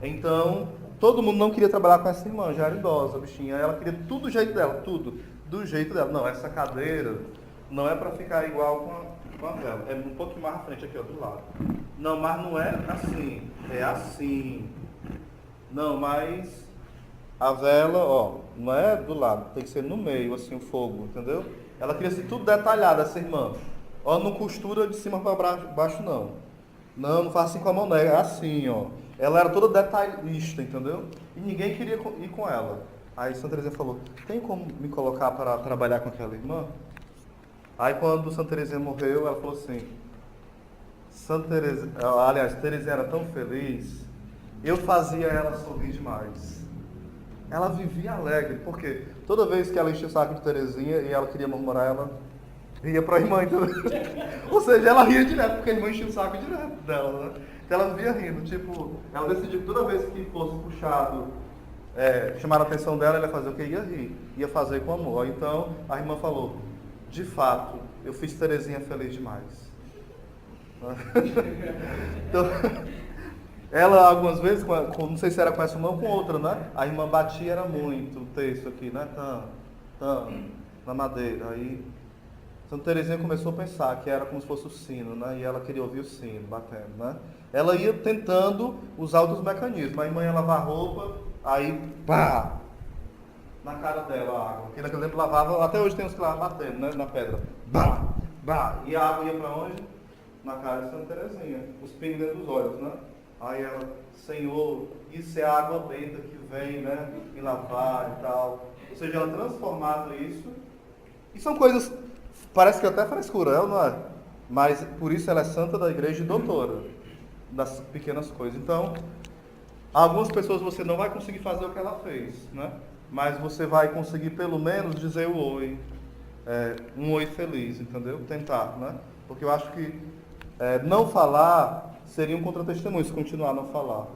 Então, todo mundo não queria trabalhar com essa irmã, já era idosa, a bichinha. Ela queria tudo do jeito dela, tudo do jeito dela. Não, essa cadeira não é para ficar igual com a vela. É um pouquinho mais à frente aqui, ó, do lado. Não, mas não é assim, é assim. Não, mas a vela, ó, não é do lado, tem que ser no meio, assim, o fogo, entendeu? Ela queria ser tudo detalhado, essa irmã. Ó, não costura de cima para baixo, não. Não faz assim com a mão, não. É assim, ó. Ela era toda detalhista, entendeu? E ninguém queria ir com ela. Aí Santa Teresinha falou, tem como me colocar para trabalhar com aquela irmã? Aí quando Santa Teresinha morreu, ela falou assim, Teresinha era tão feliz, eu fazia ela sorrir demais. Ela vivia alegre, porque toda vez que ela enchia o saco de Teresinha e ela queria murmurar, ela ria para a irmã, entendeu? Ou seja, ela ria direto, porque a irmã enchia o saco direto dela, né? Então ela vivia rindo, tipo, ela decidiu que toda vez que fosse puxado, chamar a atenção dela, ela ia fazer o que? Ia rir, ia fazer com amor. Então a irmã falou, de fato, eu fiz Teresinha feliz demais. Então, ela algumas vezes, não sei se era com essa irmã ou com outra, né? A irmã batia era muito o texto aqui, né? Na madeira. Aí Santa Teresinha começou a pensar que era como se fosse o sino, né? E ela queria ouvir o sino batendo, né? Ela ia tentando usar outros mecanismos. A irmã ia lavar roupa, aí pá! Na cara dela a água. Porque naquele tempo lavava, até hoje tem uns que lavam batendo, né? Na pedra. Bah! Bah! E a água ia para onde? Na cara de Santa Teresinha. Os pingos dentro dos olhos, né? Aí ela, Senhor, isso é a água benta que vem, né? Me lavar e tal. Ou seja, ela transformava isso. E são coisas, parece que até frescura, não é? Mas por isso ela é santa da igreja e doutora das pequenas coisas. Então, algumas pessoas você não vai conseguir fazer o que ela fez, né? Mas você vai conseguir pelo menos dizer o oi. Um oi feliz, entendeu? Tentar, né? Porque eu acho que não falar seria um contratestemunho se continuar a não falar.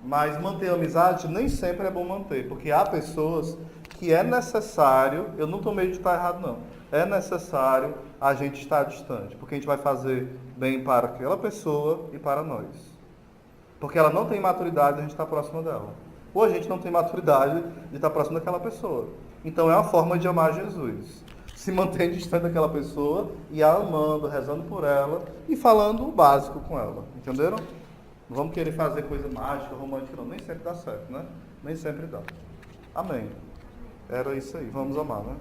Mas manter a amizade nem sempre é bom manter, porque há pessoas que é necessário, eu não estou meio de estar errado não, é necessário a gente estar distante, porque a gente vai fazer bem para aquela pessoa e para nós. Porque ela não tem maturidade de a gente estar próximo dela. Ou a gente não tem maturidade de estar próximo daquela pessoa. Então é uma forma de amar Jesus. Se manter distante daquela pessoa e a amando, rezando por ela e falando o básico com ela. Entenderam? Não vamos querer fazer coisa mágica, romântica, não. Nem sempre dá certo, né? Nem sempre dá. Amém. Era isso aí. Vamos amar, né?